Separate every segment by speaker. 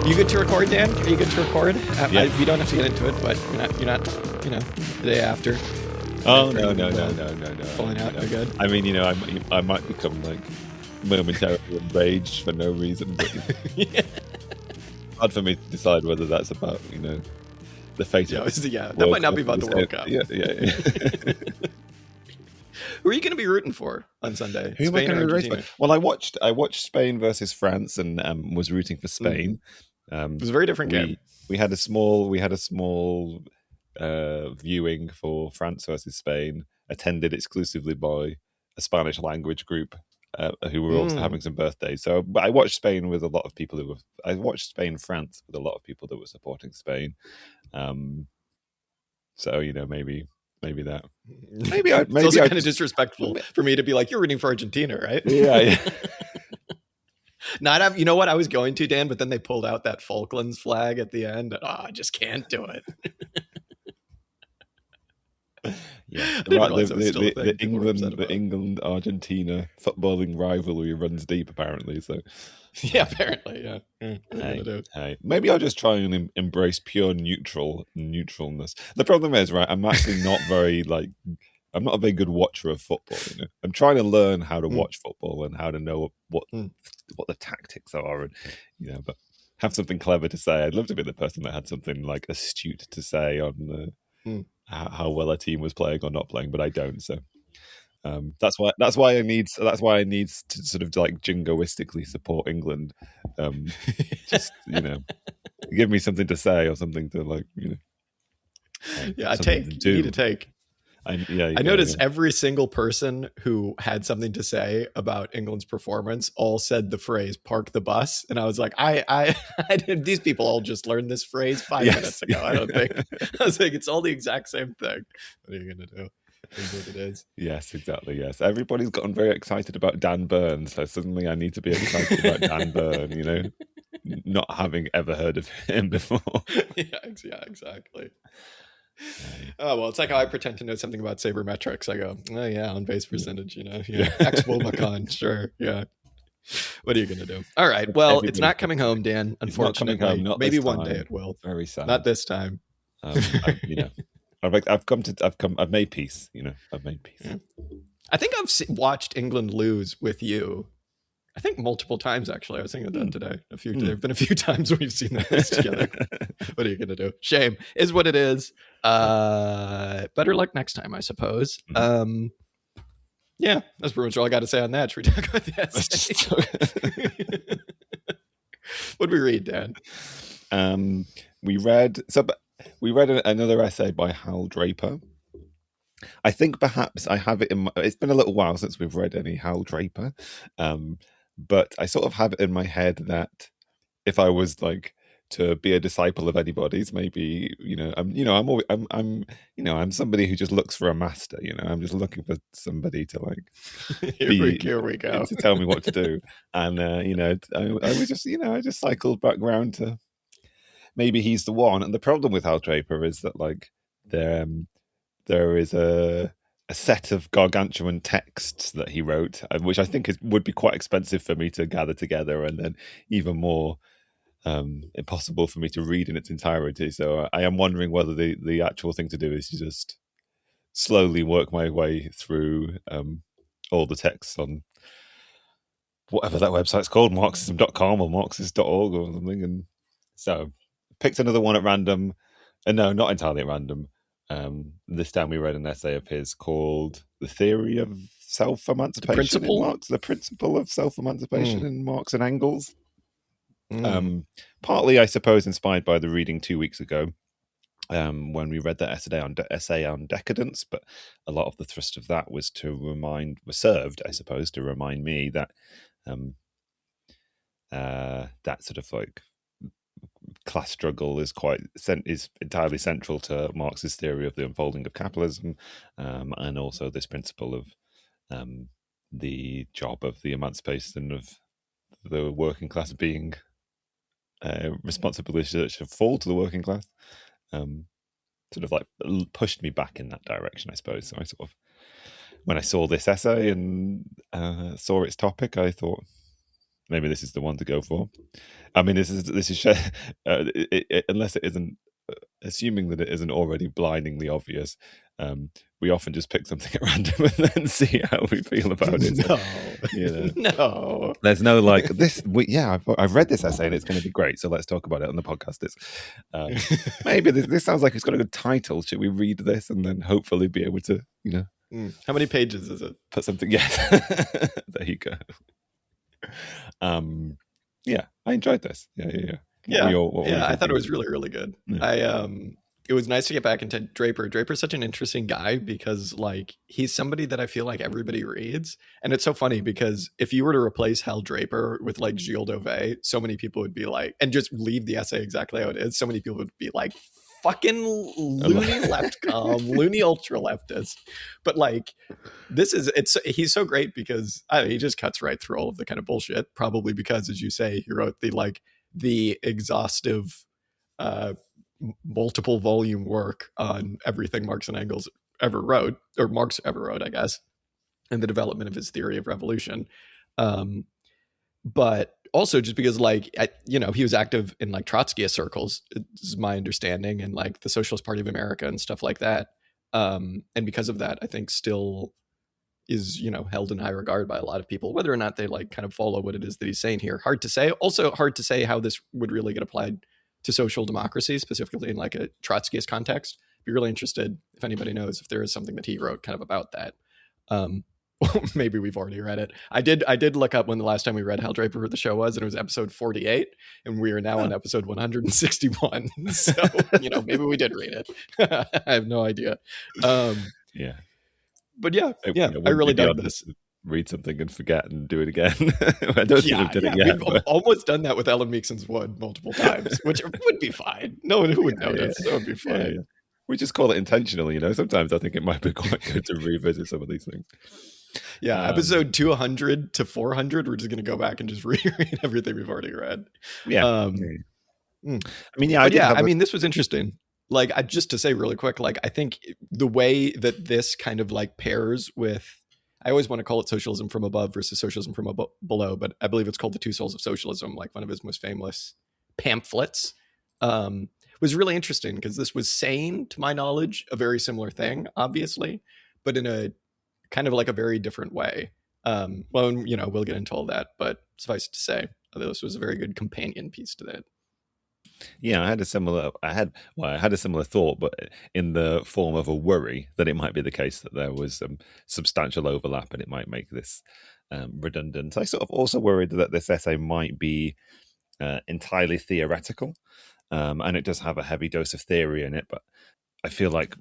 Speaker 1: You good to record, Dan? Are you good to record?
Speaker 2: Yeah.
Speaker 1: You don't have to get into it, but you're not, the day after.
Speaker 2: Oh, no.
Speaker 1: Falling out, you're good.
Speaker 2: I mean, I might become like momentarily enraged for no reason, but
Speaker 1: Yeah.
Speaker 2: hard for me to decide whether that's about, the fate of
Speaker 1: That might not be about the World Cup.
Speaker 2: Yeah.
Speaker 1: Who are you going to be rooting for on Sunday?
Speaker 2: Who am I
Speaker 1: Spain
Speaker 2: going
Speaker 1: or
Speaker 2: to be rooting
Speaker 1: Argentina?
Speaker 2: for? Well, I watched Spain versus France and was rooting for Spain.
Speaker 1: It was a very different game.
Speaker 2: We had a small viewing for France versus Spain, attended exclusively by a Spanish language group who were also having some birthdays. So, but I watched Spain with a lot of people I watched Spain-France with a lot of people that were supporting Spain. So maybe that.
Speaker 1: It's also kind of disrespectful for me to be like, you're rooting for Argentina, right?
Speaker 2: Yeah.
Speaker 1: You know what? I was going to, Dan, but then they pulled out that Falklands flag at the end. I just can't do it.
Speaker 2: Yeah,
Speaker 1: the
Speaker 2: England Argentina footballing rivalry runs deep, apparently. So,
Speaker 1: yeah, apparently, yeah.
Speaker 2: Hey, maybe I'll just try and embrace pure neutralness. The problem is, right? I'm actually not I'm not a very good watcher of football. I'm trying to learn how to watch football and how to know what the tactics are, and but have something clever to say. I'd love to be the person that had something like astute to say on how well a team was playing or not playing, but I don't. So that's why I need to sort of like jingoistically support England. Just give me something to say or something to
Speaker 1: yeah, a take. You need a take. I noticed every single person who had something to say about England's performance all said the phrase "park the bus," and I was like, I did. These people all just learned this phrase 5 minutes ago. I don't think. I was like, it's all the exact same thing. What are you gonna do? It is what it is.
Speaker 2: Yes, exactly. Yes, everybody's gotten very excited about Dan Burn, so suddenly I need to be excited about Dan Burn. Not having ever heard of him before.
Speaker 1: Yeah, exactly. Oh, well, it's like how I pretend to know something about sabermetrics. I go, oh yeah, on base percentage, X Womacan, sure, yeah. What are you going to do? All right, well, it's not coming home, Dan, unfortunately.
Speaker 2: Not coming home,
Speaker 1: maybe one day it will.
Speaker 2: Very sad.
Speaker 1: Not this time.
Speaker 2: I've made peace, I've made peace.
Speaker 1: Yeah. I think I've watched England lose with you. I think multiple times, actually. I was thinking of that today. There have been a few times we've seen that together. What are you going to do? Shame is what it is. Better luck next time, I suppose. Yeah, that's pretty much all I got to say on that. Should we talk about the essay? What did we read, Dan?
Speaker 2: We read another essay by Hal Draper. I think perhaps I have it in it's been a little while since we've read any Hal Draper. But I sort of have it in my head that if I was to be a disciple of anybody's, maybe I'm somebody who just looks for a master. I'm just looking for somebody to
Speaker 1: here we go
Speaker 2: to tell me what to do. And I was just I just cycled back round to maybe he's the one. And the problem with Hal Draper is that there is a set of gargantuan texts that he wrote, which I think would be quite expensive for me to gather together, and then even more impossible for me to read in its entirety. So I am wondering whether the actual thing to do is to just slowly work my way through all the texts on whatever that website's called, Marxism.com or Marxist.org or something. And so picked another one at random, and no, not entirely at random. This time we read an essay of his called "The Theory of Self-Emancipation" in Marx, the principle of self-emancipation in Marx and Engels. Partly, I suppose, inspired by the reading 2 weeks ago when we read that essay on decadence, but a lot of the thrust of that was served, I suppose, to remind me that that sort of class struggle is entirely central to Marx's theory of the unfolding of capitalism, and also this principle of the job of the emancipation of the working class being responsibility that should fall to the working class. Sort of pushed me back in that direction, I suppose. So I sort of, when I saw this essay and saw its topic, I thought, maybe this is the one to go for. I mean, unless it isn't, assuming that it isn't already blindingly obvious, we often just pick something at random and then see how we feel about it.
Speaker 1: No,
Speaker 2: You know,
Speaker 1: no.
Speaker 2: there's no like this. I've read this essay and it's going to be great, so let's talk about it on the podcast. Maybe this sounds like it's got a good title. Should we read this and then hopefully be able to,
Speaker 1: How many pages is it?
Speaker 2: put something? Yes, there you go. Yeah, I enjoyed this. Yeah.
Speaker 1: I thought it was really, really good.
Speaker 2: Yeah.
Speaker 1: It was nice to get back into Draper. Draper's such an interesting guy because like he's somebody that I feel like everybody reads. And it's so funny because if you were to replace Hal Draper with like Gilles Dauvet, so many people would be like, and just leave the essay exactly how it is, so many people would be like, fucking loony leftcom, loony ultra leftist. But like he's so great because he just cuts right through all of the kind of bullshit, probably because, as you say, he wrote the exhaustive multiple volume work on everything Marx and Engels ever wrote, or Marx ever wrote, I guess, and the development of his theory of revolution. But also just because he was active in like Trotskyist circles, is my understanding, and like the Socialist Party of America and stuff like that. And because of that, I think still is, held in high regard by a lot of people, whether or not they like kind of follow what it is that he's saying here. Hard to say. Also hard to say how this would really get applied to social democracy, specifically in like a Trotskyist context. Be really interested if anybody knows if there is something that he wrote kind of about that. Maybe we've already read it. I did look up when the last time we read Hal Draper for the show was, and it was episode 48, and we are now on episode 161. So, maybe we did read it. I have no idea.
Speaker 2: Yeah.
Speaker 1: But yeah, I really dug this.
Speaker 2: Read something and forget and do it again. I don't think we've done it yet.
Speaker 1: We've almost done that with Ellen Meekson's Wood multiple times, which would be fine. No one who would notice. That would be fine.
Speaker 2: Yeah. We just call it intentional, Sometimes I think it might be quite good to revisit some of these things.
Speaker 1: Yeah, episode 200 to 400, we're just going to go back and just reread everything we've already read.
Speaker 2: Yeah.
Speaker 1: I mean, this was interesting. Like, just to say really quick, like, I think the way that this kind of like pairs with, I always want to call it socialism from above versus socialism from below, but I believe it's called The Two Souls of Socialism, like one of his most famous pamphlets, was really interesting because this was saying, to my knowledge, a very similar thing, obviously, but in a kind of like a very different way. We'll get into all that, but suffice it to say, this was a very good companion piece to that.
Speaker 2: Yeah, I had a similar thought, but in the form of a worry that it might be the case that there was some substantial overlap and it might make this redundant. I sort of also worried that this essay might be entirely theoretical, and it does have a heavy dose of theory in it, but I feel like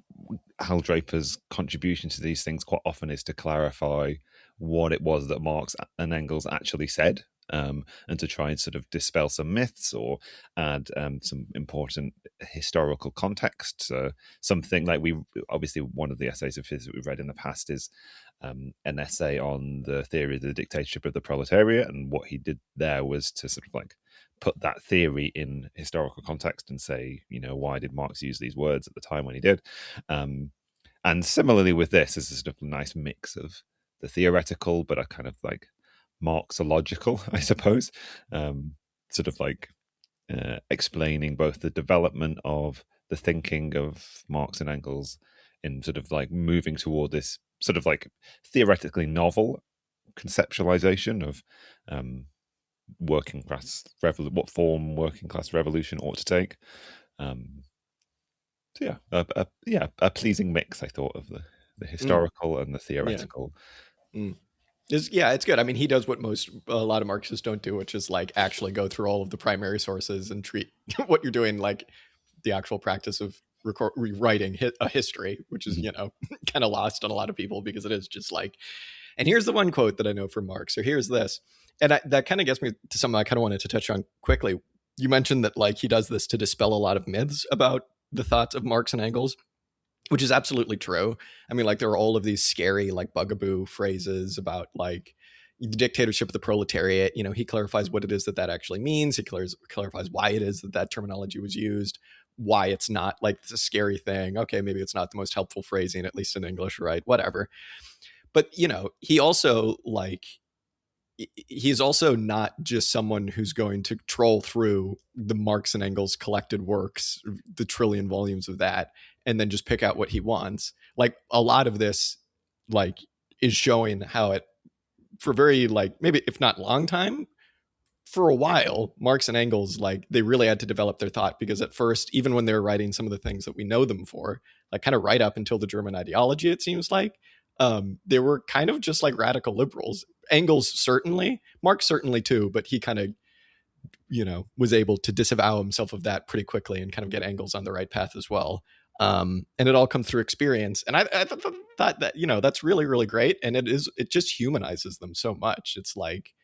Speaker 2: Hal Draper's contribution to these things quite often is to clarify what it was that Marx and Engels actually said, and to try and sort of dispel some myths or add some important historical context. Something like obviously one of the essays of his that we've read in the past is an essay on the theory of the dictatorship of the proletariat, and what he did there was to sort of like put that theory in historical context and say, why did Marx use these words at the time when he did? And similarly with this, is a sort of nice mix of the theoretical, but a kind of like Marxological, I suppose, sort of like explaining both the development of the thinking of Marx and Engels in sort of like moving toward this sort of like theoretically novel conceptualization of working class what form working class revolution ought to take. A pleasing mix, I thought, of the historical and the theoretical.
Speaker 1: It's good. I mean, he does what a lot of Marxists don't do, which is like actually go through all of the primary sources and treat what you're doing like the actual practice of rewriting a history, which is, kind of lost on a lot of people because it is just like, and here's the one quote that I know from Marx, or here's this. And that kind of gets me to something I kind of wanted to touch on quickly. You mentioned that like he does this to dispel a lot of myths about the thoughts of Marx and Engels, which is absolutely true. I mean, like there are all of these scary like bugaboo phrases about like the dictatorship of the proletariat. He clarifies what it is that actually means. He clarifies why it is that terminology was used, why it's not like it's a scary thing. Okay, maybe it's not the most helpful phrasing, at least in English, right? Whatever. But, he also like he's also not just someone who's going to troll through the Marx and Engels collected works, the trillion volumes of that, and then just pick out what he wants. Like a lot of this, like, is showing how it, for very, like, maybe if not long time, for a while, Marx and Engels, like, they really had to develop their thought, because at first, even when they were writing some of the things that we know them for, like kind of right up until the German ideology, it seems like, they were kind of just like radical liberals. Engels certainly, Marx certainly too, but he kind of, was able to disavow himself of that pretty quickly and kind of get Engels on the right path as well. And it all comes through experience. And I thought that, that's really, really great. And it just humanizes them so much. It's like,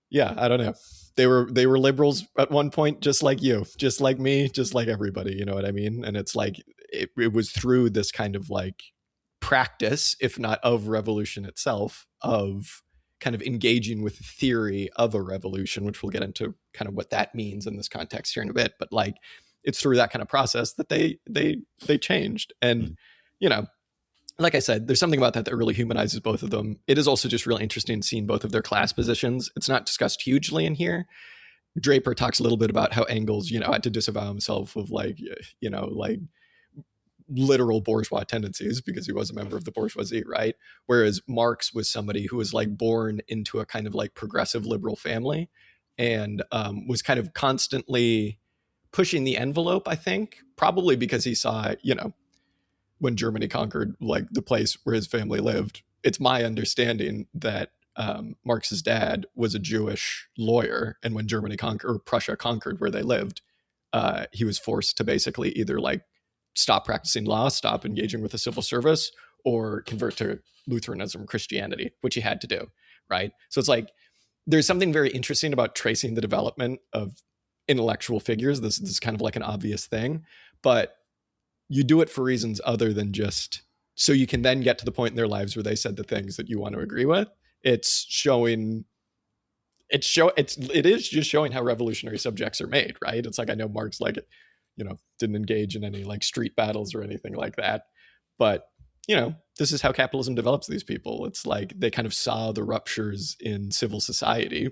Speaker 1: yeah, I don't know. They were liberals at one point, just like you, just like me, just like everybody. You know what I mean? And it's like it was through this kind of like practice, if not of revolution itself, of kind of engaging with the theory of a revolution, which we'll get into kind of what that means in this context here in a bit. But like, it's through that kind of process that they changed. And like I said, there's something about that that really humanizes both of them. It is also just really interesting seeing both of their class positions. It's not discussed hugely in here. Draper talks a little bit about how Engels, had to disavow himself of like literal bourgeois tendencies because he was a member of the bourgeoisie, right? Whereas Marx was somebody who was like born into a kind of like progressive liberal family and was kind of constantly pushing the envelope, I think, probably because he saw, when Germany conquered like the place where his family lived. It's my understanding that Marx's dad was a Jewish lawyer, and when Germany conquered or Prussia conquered where they lived, he was forced to basically either like stop practicing law, stop engaging with the civil service, or convert to Lutheranism, Christianity, which he had to do, right? So it's like there's something very interesting about tracing the development of intellectual figures. This is kind of like an obvious thing, but you do it for reasons other than just so you can then get to the point in their lives where they said the things that you want to agree with. It's showing it is just showing how revolutionary subjects are made, right? It's like, I know Marx like didn't engage in any like street battles or anything like that, but this is how capitalism develops these people. It's like they kind of saw the ruptures in civil society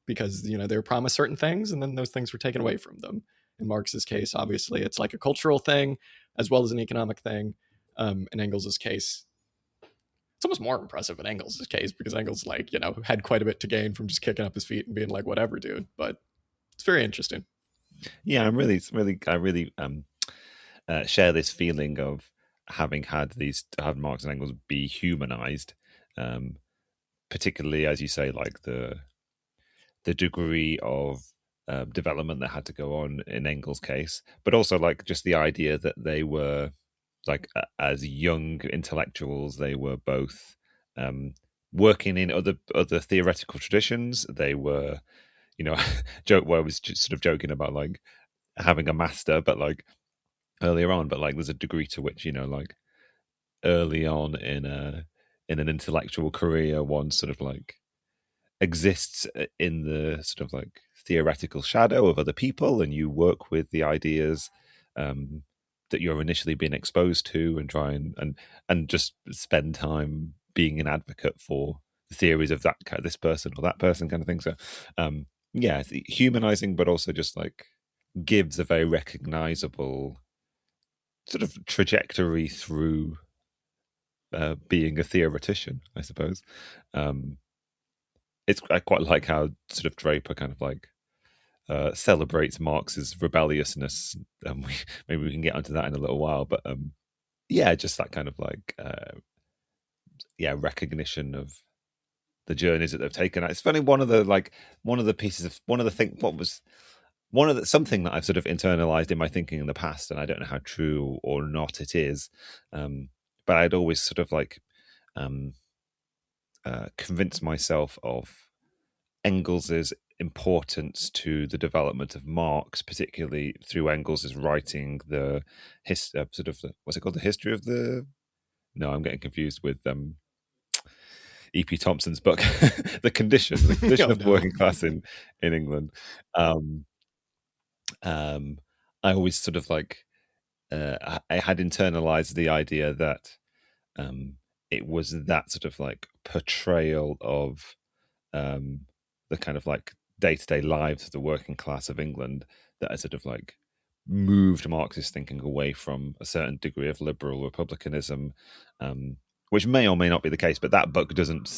Speaker 1: because they were promised certain things and then those things were taken away from them. In Marx's case, obviously, it's like a cultural thing as well as an economic thing. In Engels's case, it's almost more impressive in Engels's case because Engels, like, had quite a bit to gain from just kicking up his feet and being like, whatever, dude. But it's very interesting.
Speaker 2: Yeah, I really share this feeling of having had have Marx and Engels be humanized, particularly as you say, like the degree of development that had to go on in Engels' case, but also like just the idea that they were like as young intellectuals, they were both working in other theoretical traditions. They were, where I was just sort of joking about like having a master, but like earlier on, but like there's a degree to which like early on in an intellectual career, one sort of like exists in the sort of like theoretical shadow of other people, and you work with the ideas that you're initially being exposed to, and try and just spend time being an advocate for the theories of this person or that person, kind of thing. So, yeah, it's humanizing, but also just like gives a very recognizable sort of trajectory through being a theoretician, I suppose. I quite like how sort of Draper kind of like celebrates Marx's rebelliousness. Maybe we can get onto that in a little while, but yeah, just that kind of like recognition of the journeys that they've taken. It's funny, one of the something that I've sort of internalized in my thinking in the past, and I don't know how true or not it is, but I'd always sort of like convince myself of Engels's importance to the development of Marx, particularly through Engels's writing what's it called, the history of the. No, I'm getting confused with E.P. Thompson's book, the condition of the working class in England. I always sort of like I had internalized the idea that it was that sort of like portrayal of the kind of like day-to-day lives of the working class of England that has sort of like moved Marxist thinking away from a certain degree of liberal republicanism, which may or may not be the case. But that book doesn't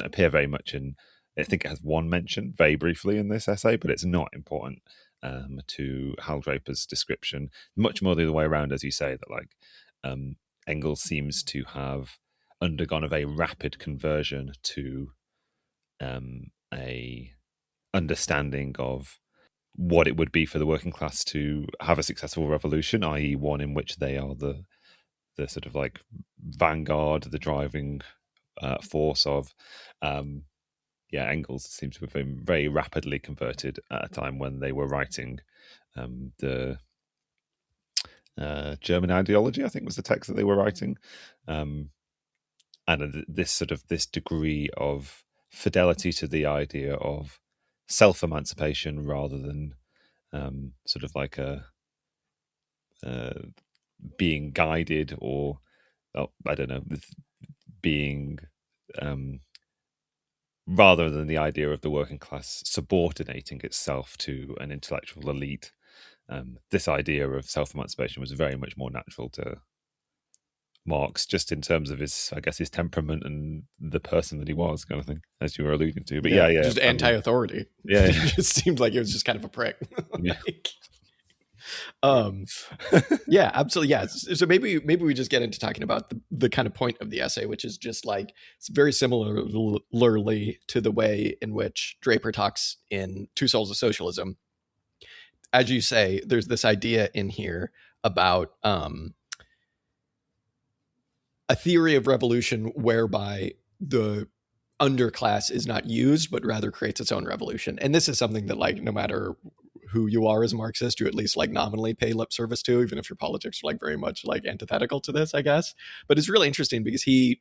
Speaker 2: appear very much in. I think it has one mention very briefly in this essay, but it's not important to Hal Draper's description. Much more the other way around, as you say, that like Engels seems to have undergone a very rapid conversion to a understanding of what it would be for the working class to have a successful revolution, i.e., one in which they are the sort of like vanguard, the driving force of. Engels seems to have been very rapidly converted at a time when they were writing the German ideology, I think was the text that they were writing, and this degree of fidelity to the idea of self-emancipation rather than sort of like a being guided or I don't know, being rather than the idea of the working class subordinating itself to an intellectual elite. This idea of self-emancipation was very much more natural to Marx, just in terms of his temperament and the person that he was, kind of thing, as you were alluding to. But
Speaker 1: just anti-authority.
Speaker 2: Yeah,
Speaker 1: it just seemed like it was just kind of a prick. Yeah, absolutely. Yeah. So maybe we just get into talking about the kind of point of the essay, which is just like it's very similarly to the way in which Draper talks in Two Souls of Socialism. As you say, there's this idea in here about a theory of revolution whereby the underclass is not used, but rather creates its own revolution. And this is something that, like, no matter who you are as a Marxist, you at least like nominally pay lip service to, even if your politics are like very much like antithetical to this, I guess. But it's really interesting because he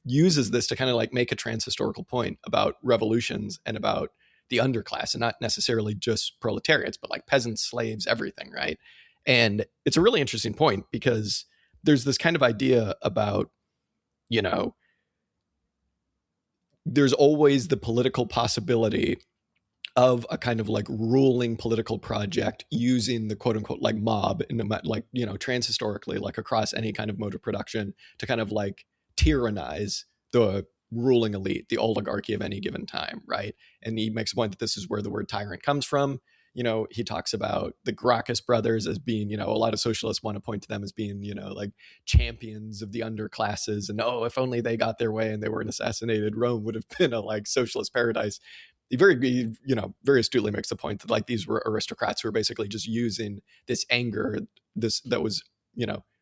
Speaker 1: uses this to kind of like make a trans-historical point about revolutions and about the underclass, and not necessarily just proletariats, but like peasants, slaves, everything, right? And it's a really interesting point because there's this kind of idea about, there's always the political possibility of a kind of like ruling political project using the quote unquote like mob in like, trans-historically, like across any kind of mode of production to kind of like tyrannize the ruling elite, the oligarchy of any given time, right? And he makes a point that this is where the word tyrant comes from. He talks about the Gracchus brothers as being, a lot of socialists want to point to them as being, like champions of the underclasses. And if only they got their way and they weren't assassinated, Rome would have been a like socialist paradise. He very astutely makes the point that like these were aristocrats who were basically just using this anger, that was,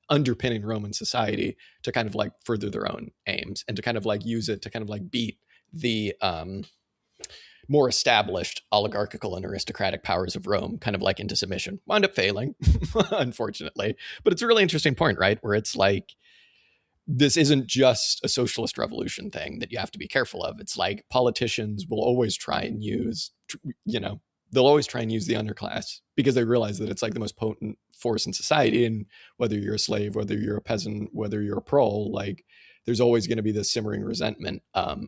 Speaker 1: underpinning Roman society to kind of like further their own aims and to kind of like use it to kind of like beat the more established oligarchical and aristocratic powers of Rome kind of like into submission. Wound up failing, unfortunately. But it's a really interesting point, right? Where it's like, this isn't just a socialist revolution thing that you have to be careful of. It's like politicians will always try and use, they'll always try and use the underclass because they realize that it's like the most potent force in society. And whether you're a slave, whether you're a peasant, whether you're a prole, like there's always going to be this simmering resentment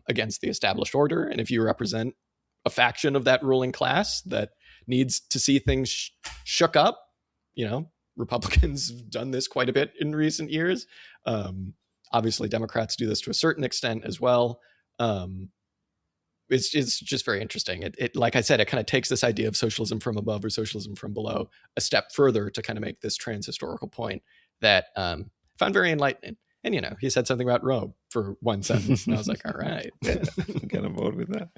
Speaker 1: against the established order. And if you represent a faction of that ruling class that needs to see things shook up, Republicans have done this quite a bit in recent years. Obviously, Democrats do this to a certain extent as well. It's just very interesting. It like I said, it kind of takes this idea of socialism from above or socialism from below a step further to kind of make this trans-historical point that I found very enlightening. And, he said something about Rome for one sentence. And I was like, all right.
Speaker 2: Yeah, get on board with that.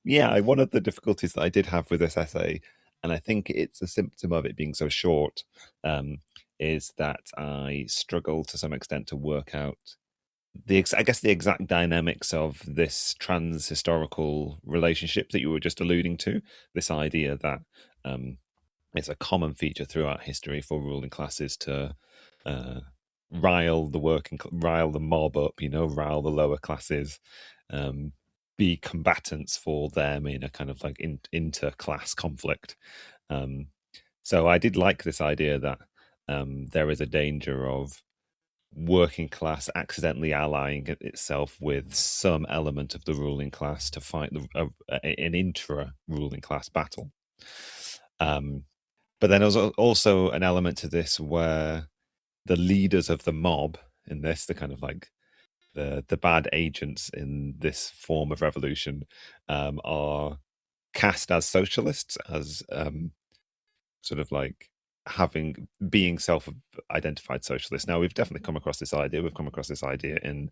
Speaker 2: Yeah, one of the difficulties that I did have with this essay, and I think it's a symptom of it being so short, is that I struggle to some extent to work out the exact dynamics of this trans-historical relationship that you were just alluding to. This idea that it's a common feature throughout history for ruling classes to rile the mob up, rile the lower classes, be combatants for them in a kind of like inter-class conflict. So I did like this idea that there is a danger of working class accidentally allying itself with some element of the ruling class to fight an intra-ruling class battle. But then there's also an element to this where the leaders of the mob in this, the kind of like the bad agents in this form of revolution, are cast as socialists, as sort of like being self-identified socialists. Now, we've definitely come across this idea. We've come across this idea in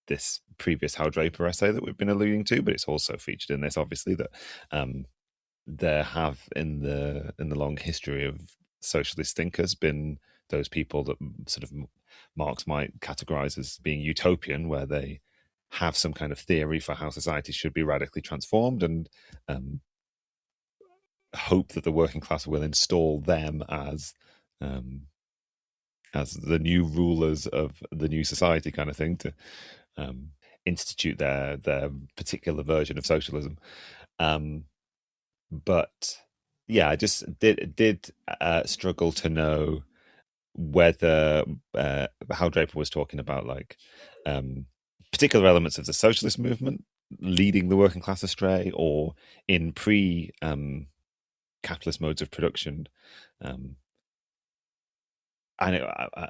Speaker 2: this previous Hal Draper essay that we've been alluding to, but it's also featured in this, obviously, that there have in the long history of socialist thinkers been those people that sort of Marx might categorize as being utopian, where they have some kind of theory for how society should be radically transformed, and hope that the working class will install them as the new rulers of the new society, kind of thing, to institute their particular version of socialism. But yeah, I just did struggle to know whether how Draper was talking about like particular elements of the socialist movement leading the working class astray, or in capitalist modes of production, and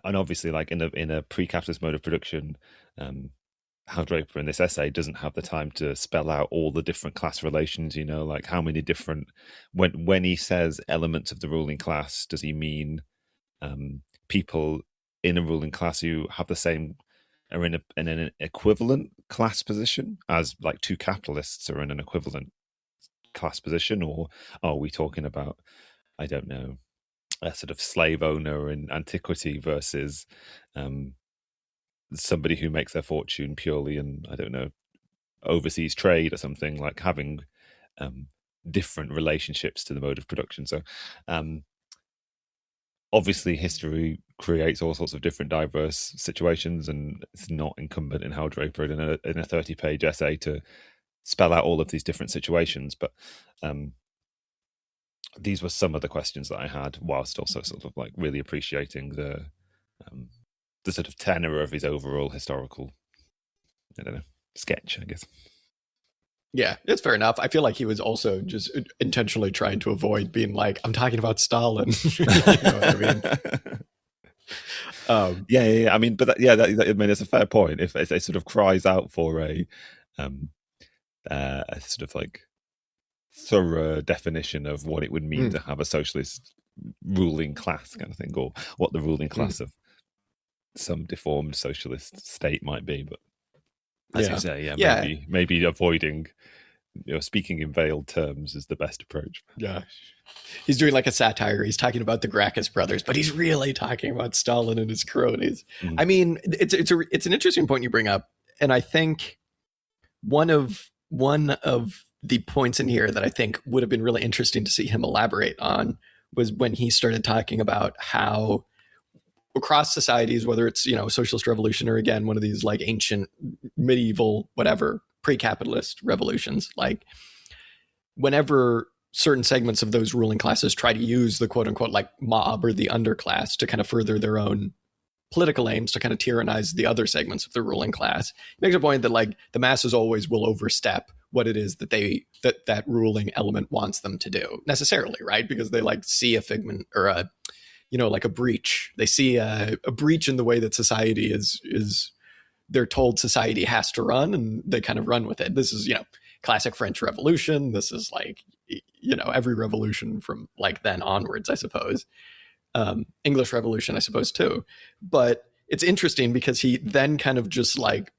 Speaker 2: obviously, like in a pre-capitalist mode of production, Hal Draper in this essay doesn't have the time to spell out all the different class relations. You know, like how many different, when he says elements of the ruling class, does he mean people in a ruling class who have the same, are in an equivalent class position as like two capitalists are in an equivalent class position, or are we talking about, I don't know, a sort of slave owner in antiquity versus somebody who makes their fortune purely in, I don't know, overseas trade or something, like having different relationships to the mode of production. So obviously history creates all sorts of different diverse situations, and it's not incumbent in Hal Draper in a 30-page essay to spell out all of these different situations, but these were some of the questions that I had, whilst also sort of like really appreciating the sort of tenor of his overall historical, I don't know, sketch, I guess.
Speaker 1: Yeah, it's fair enough. I feel like he was also just intentionally trying to avoid being like, I'm talking about Stalin. You know what I mean?
Speaker 2: Yeah. I mean, but I mean, it's a fair point. If it sort of cries out for a sort of like thorough definition of what it would mean to have a socialist ruling class, kind of thing, or what the ruling class of some deformed socialist state might be. But as you say, maybe avoiding, speaking in veiled terms is the best approach.
Speaker 1: Yeah. He's doing like a satire. He's talking about the Gracchus brothers, but he's really talking about Stalin and his cronies. I mean, it's an interesting point you bring up. And I think one of the points in here that I think would have been really interesting to see him elaborate on was when he started talking about how across societies, whether it's, socialist revolution or again, one of these like ancient medieval, whatever, pre-capitalist revolutions, like whenever certain segments of those ruling classes try to use the quote unquote like mob or the underclass to kind of further their own political aims, to kind of tyrannize the other segments of the ruling class, he makes a point that like the masses always will overstep what it is that that ruling element wants them to do necessarily, right? Because they like see a figment or a, like a breach. They see a breach in the way that society is they're told society has to run, and they kind of run with it. This is, classic French Revolution. This is like, every revolution from like then onwards, I suppose. English Revolution, I suppose, too. But it's interesting because he then kind of just like,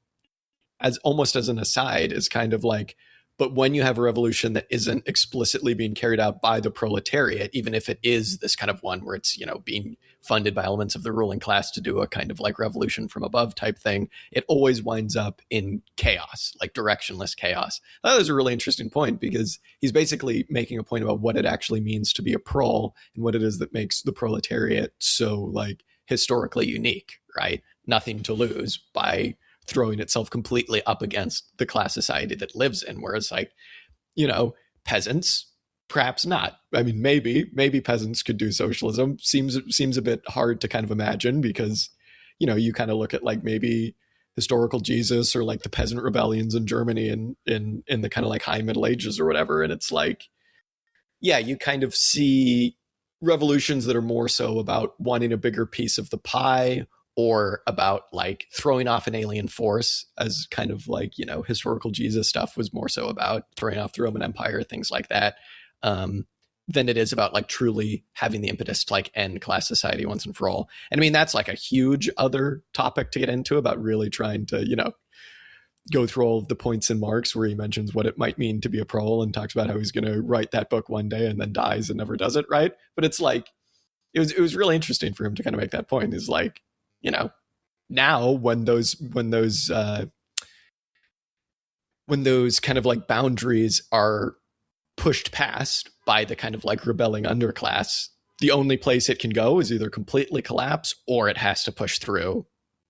Speaker 1: as almost as an aside, is kind of like, but when you have a revolution that isn't explicitly being carried out by the proletariat, even if it is this kind of one where it's, being funded by elements of the ruling class to do a kind of like revolution from above type thing, it always winds up in chaos, like directionless chaos. That was a really interesting point, because he's basically making a point about what it actually means to be a prole and what it is that makes the proletariat so like historically unique, right? Nothing to lose by throwing itself completely up against the class society that lives in. Whereas like, peasants, perhaps not. I mean, maybe peasants could do socialism. Seems a bit hard to kind of imagine, because, you kind of look at like maybe historical Jesus or like the peasant rebellions in Germany in the kind of like high Middle Ages or whatever. And it's like, yeah, you kind of see revolutions that are more so about wanting a bigger piece of the pie or about like throwing off an alien force, as kind of like, historical Jesus stuff was more so about throwing off the Roman Empire, things like that. Than it is about like truly having the impetus to like end class society once and for all. And I mean, that's like a huge other topic to get into about really trying to, go through all of the points in Marx where he mentions what it might mean to be a prole and talks about how he's going to write that book one day and then dies and never does it. Right. But it's like, it was really interesting for him to kind of make that point is like, now when those kind of like boundaries are pushed past by the kind of like rebelling underclass, the only place it can go is either completely collapse or it has to push through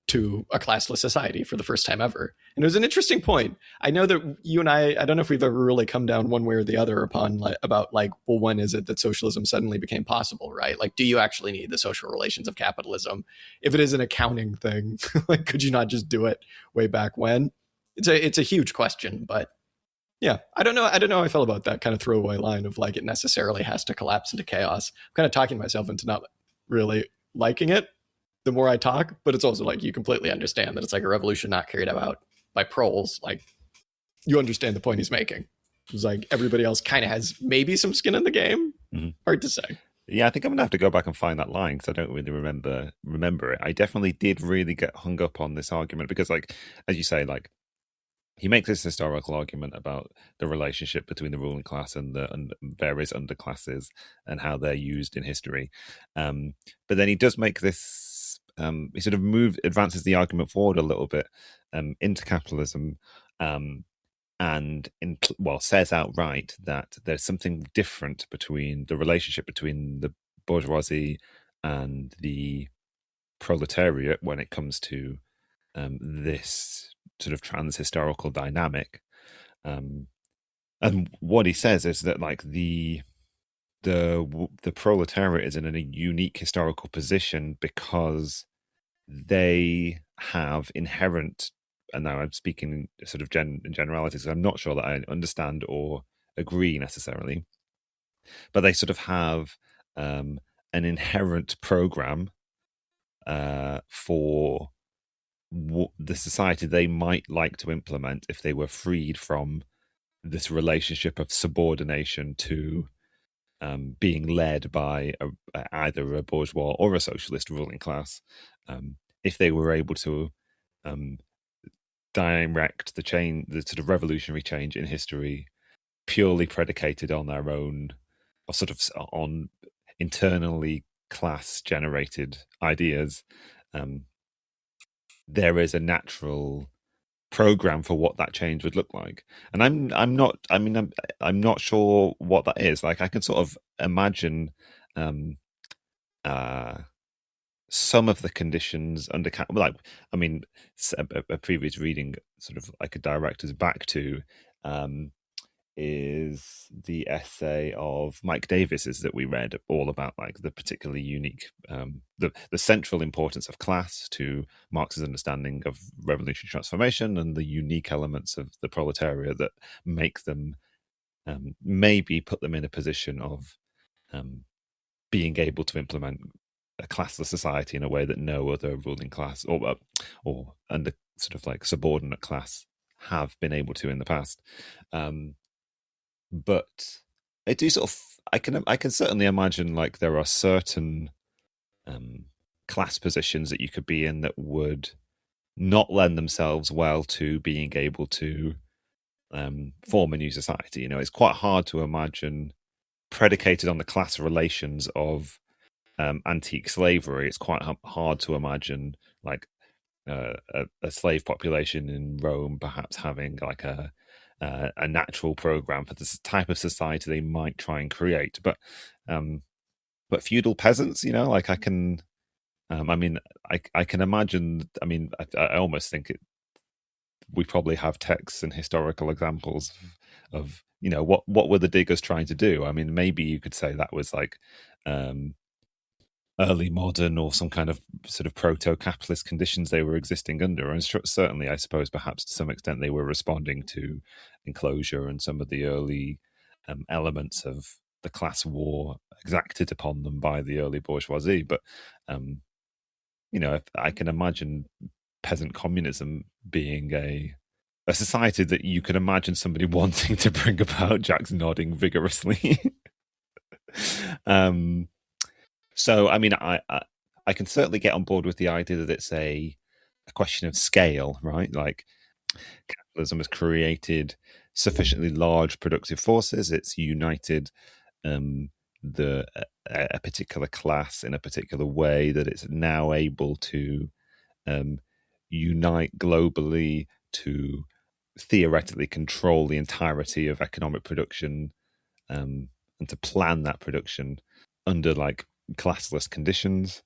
Speaker 1: to a classless society for the first time ever. And it was an interesting point. I know that you and I don't know if we've ever really come down one way or the other upon about like, well, when is it that socialism suddenly became possible, right? Like, do you actually need the social relations of capitalism? If it is an accounting thing, like, could you not just do it way back when? It's a huge question, but yeah, I don't know how I feel about that kind of throwaway line of like, it necessarily has to collapse into chaos. I'm kind of talking myself into not really liking it the more I talk, but it's also like, you completely understand that it's like a revolution not carried out by proles. Like, you understand the point he's making. It's like everybody else kind of has maybe some skin in the game. Mm-hmm. Hard to say.
Speaker 2: Yeah, I think I'm gonna have to go back and find that line because I don't really remember it. I definitely did really get hung up on this argument because, like, as you say, like, he makes this historical argument about the relationship between the ruling class and the various underclasses and how they're used in history. But then he does make this, he sort of advances the argument forward a little bit into capitalism and says outright that there's something different between the relationship between the bourgeoisie and the proletariat when it comes to this sort of trans-historical dynamic. And what he says is that like the proletariat is in a unique historical position because they have inherent, and now I'm speaking sort of in generalities, I'm not sure that I understand or agree necessarily, but they sort of have an inherent program for the society they might like to implement if they were freed from this relationship of subordination to being led by either a bourgeois or a socialist ruling class. If they were able to direct the sort of revolutionary change in history purely predicated on their own, or sort of on internally class generated ideas, there is a natural program for what that change would look like. And I'm not sure what that is. Like, I can sort of imagine some of the conditions under, like, I mean, a previous reading sort of I could direct us back to is the essay of Mike Davis's that we read, all about like the particularly unique, the central importance of class to Marx's understanding of revolutionary transformation and the unique elements of the proletariat that make them maybe put them in a position of being able to implement a classless society in a way that no other ruling class or under sort of like subordinate class have been able to in the past. But I do sort of, I can certainly imagine like there are certain class positions that you could be in that would not lend themselves well to being able to form a new society. You know, it's quite hard to imagine, predicated on the class relations of antique slavery, it's quite hard to imagine like a slave population in Rome perhaps having like a natural program for this type of society they might try and create. But feudal peasants, you know, like I can, I can imagine. I mean, I almost think we probably have texts and historical examples of you know what were the diggers trying to do. I mean, maybe you could say that was like early modern or some kind of sort of proto-capitalist conditions they were existing under. And certainly, I suppose, perhaps to some extent, they were responding to enclosure and some of the early elements of the class war exacted upon them by the early bourgeoisie. But, I can imagine peasant communism being a society that you can imagine somebody wanting to bring about. Jack's nodding vigorously. So, I mean, I can certainly get on board with the idea that it's a question of scale, right? Like capitalism has created sufficiently large productive forces. It's united a particular class in a particular way that it's now able to unite globally to theoretically control the entirety of economic production, and to plan that production under like classless conditions.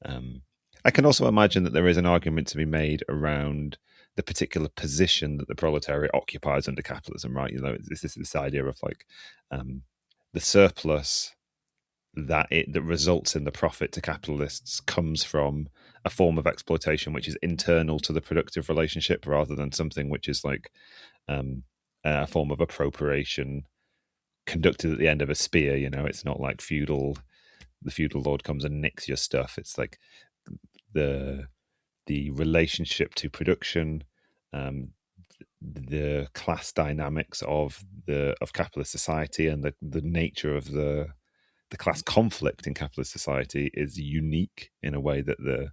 Speaker 2: I can also imagine that there is an argument to be made around the particular position that the proletariat occupies under capitalism, right? This is this idea of like the surplus that results in the profit to capitalists comes from a form of exploitation which is internal to the productive relationship, rather than something which is like a form of appropriation conducted at the end of a spear. It's not like the feudal lord comes and nicks your stuff. It's like the relationship to production, the class dynamics of capitalist society, and the nature of the class conflict in capitalist society is unique in a way that the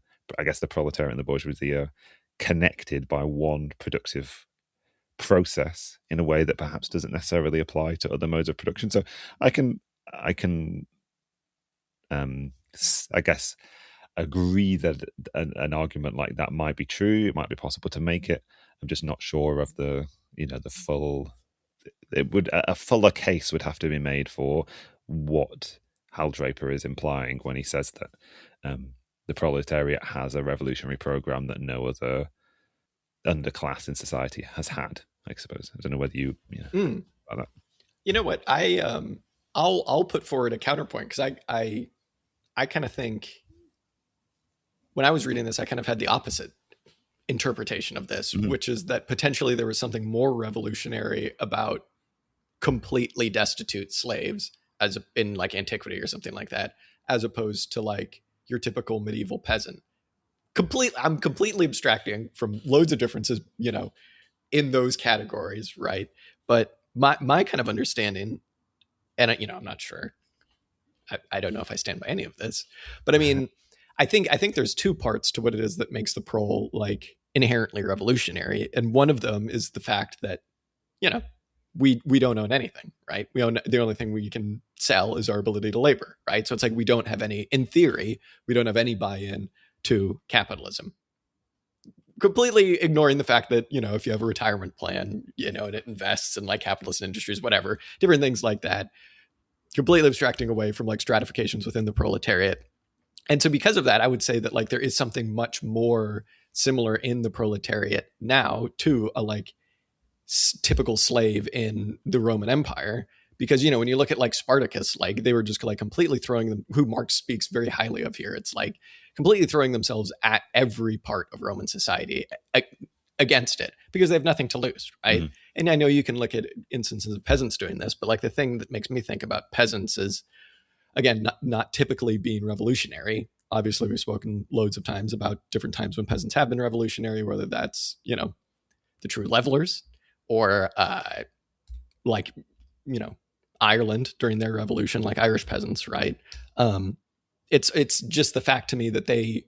Speaker 2: proletariat and the bourgeoisie are connected by one productive process in a way that perhaps doesn't necessarily apply to other modes of production. So I can I guess agree that an argument like that might be true. It might be possible to make it. I'm just not sure of the full. A fuller case would have to be made for what Hal Draper is implying when he says that the proletariat has a revolutionary program that no other underclass in society has had. I suppose. I don't know whether you about that.
Speaker 1: You know what? I'll put forward a counterpoint, because I kind of think when I was reading this, I kind of had the opposite interpretation of this, which is that potentially there was something more revolutionary about completely destitute slaves, as in like antiquity or something like that, as opposed to like your typical medieval peasant. I'm completely abstracting from loads of differences, in those categories, right? But my kind of understanding, and I'm not sure, I don't know if I stand by any of this, but I mean, I think there's two parts to what it is that makes the prole like inherently revolutionary, and one of them is the fact that we don't own anything, right? The only thing we can sell is our ability to labor, right? So it's like we don't have any, in theory, we don't have any buy-in to capitalism. Completely ignoring the fact that, if you have a retirement plan, and it invests in like capitalist industries, whatever, different things like that, completely abstracting away from like stratifications within the proletariat. And so because of that, I would say that like there is something much more similar in the proletariat now to a like typical slave in the Roman Empire. Because, when you look at like Spartacus, like they were just like completely throwing them, who Marx speaks very highly of here. It's like completely throwing themselves at every part of Roman society against it, because they have nothing to lose, right? Mm-hmm. And I know you can look at instances of peasants doing this, but like the thing that makes me think about peasants is, again, not typically being revolutionary. Obviously, we've spoken loads of times about different times when peasants have been revolutionary, whether that's, the true levelers or like, Ireland during their revolution, like Irish peasants, right? It's just the fact to me that they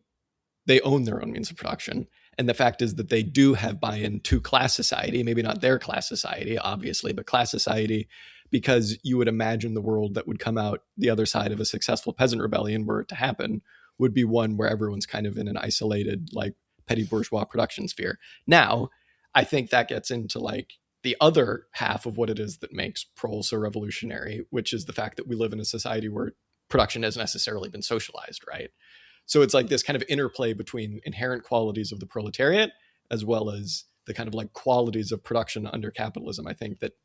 Speaker 1: own their own means of production. And the fact is that they do have buy-in to class society, maybe not their class society, obviously, but class society, because you would imagine the world that would come out the other side of a successful peasant rebellion, were it to happen, would be one where everyone's kind of in an isolated, like petty bourgeois production sphere. Now, I think that gets into like the other half of what it is that makes prole so revolutionary, which is the fact that we live in a society where production has necessarily been socialized, right? So it's like this kind of interplay between inherent qualities of the proletariat as well as the kind of like qualities of production under capitalism, I think, that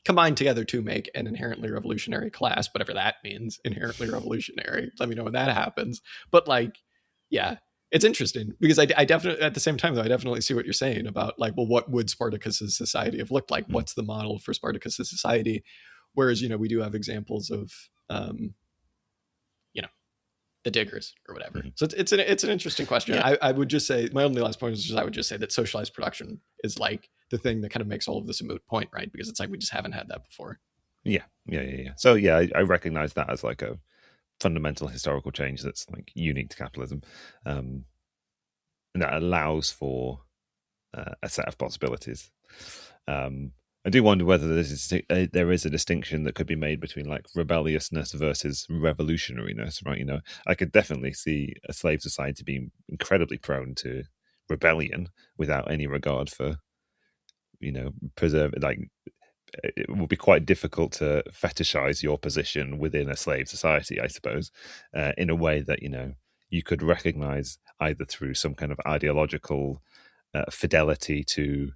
Speaker 1: combine together to make an inherently revolutionary class, whatever that means, inherently revolutionary. Let me know when that happens. But like, yeah, it's interesting because I definitely, at the same time though, I definitely see what you're saying about like, well, what would Spartacus's society have looked like? What's the model for Spartacus's society? Whereas, we do have examples of, the diggers or whatever. Mm-hmm. So it's an interesting question. Yeah. I would just say my only last point is I would just say that socialized production is like the thing that kind of makes all of this a moot point, right? Because it's like we just haven't had that before.
Speaker 2: Yeah. So yeah, I recognize that as like a fundamental historical change that's like unique to capitalism, and that allows for a set of possibilities. I do wonder whether there is a distinction that could be made between like rebelliousness versus revolutionariness, right? I could definitely see a slave society being incredibly prone to rebellion without any regard for, preserve. Like, it would be quite difficult to fetishize your position within a slave society, I suppose, in a way that, you could recognize either through some kind of ideological fidelity to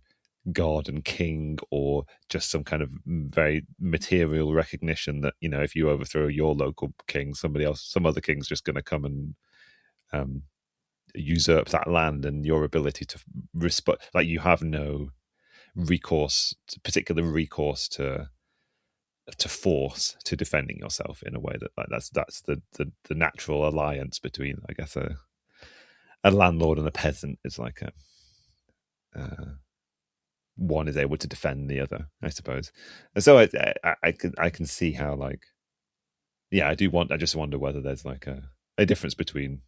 Speaker 2: God and king, or just some kind of very material recognition that, if you overthrow your local king, some other king's just going to come and usurp that land, and your ability to respond, like, you have no particular recourse to force to defending yourself in a way that, like, that's the natural alliance between, I guess, a landlord and a peasant is like one is able to defend the other, I suppose. And so I can see how, like, yeah, I just wonder whether there's like a difference between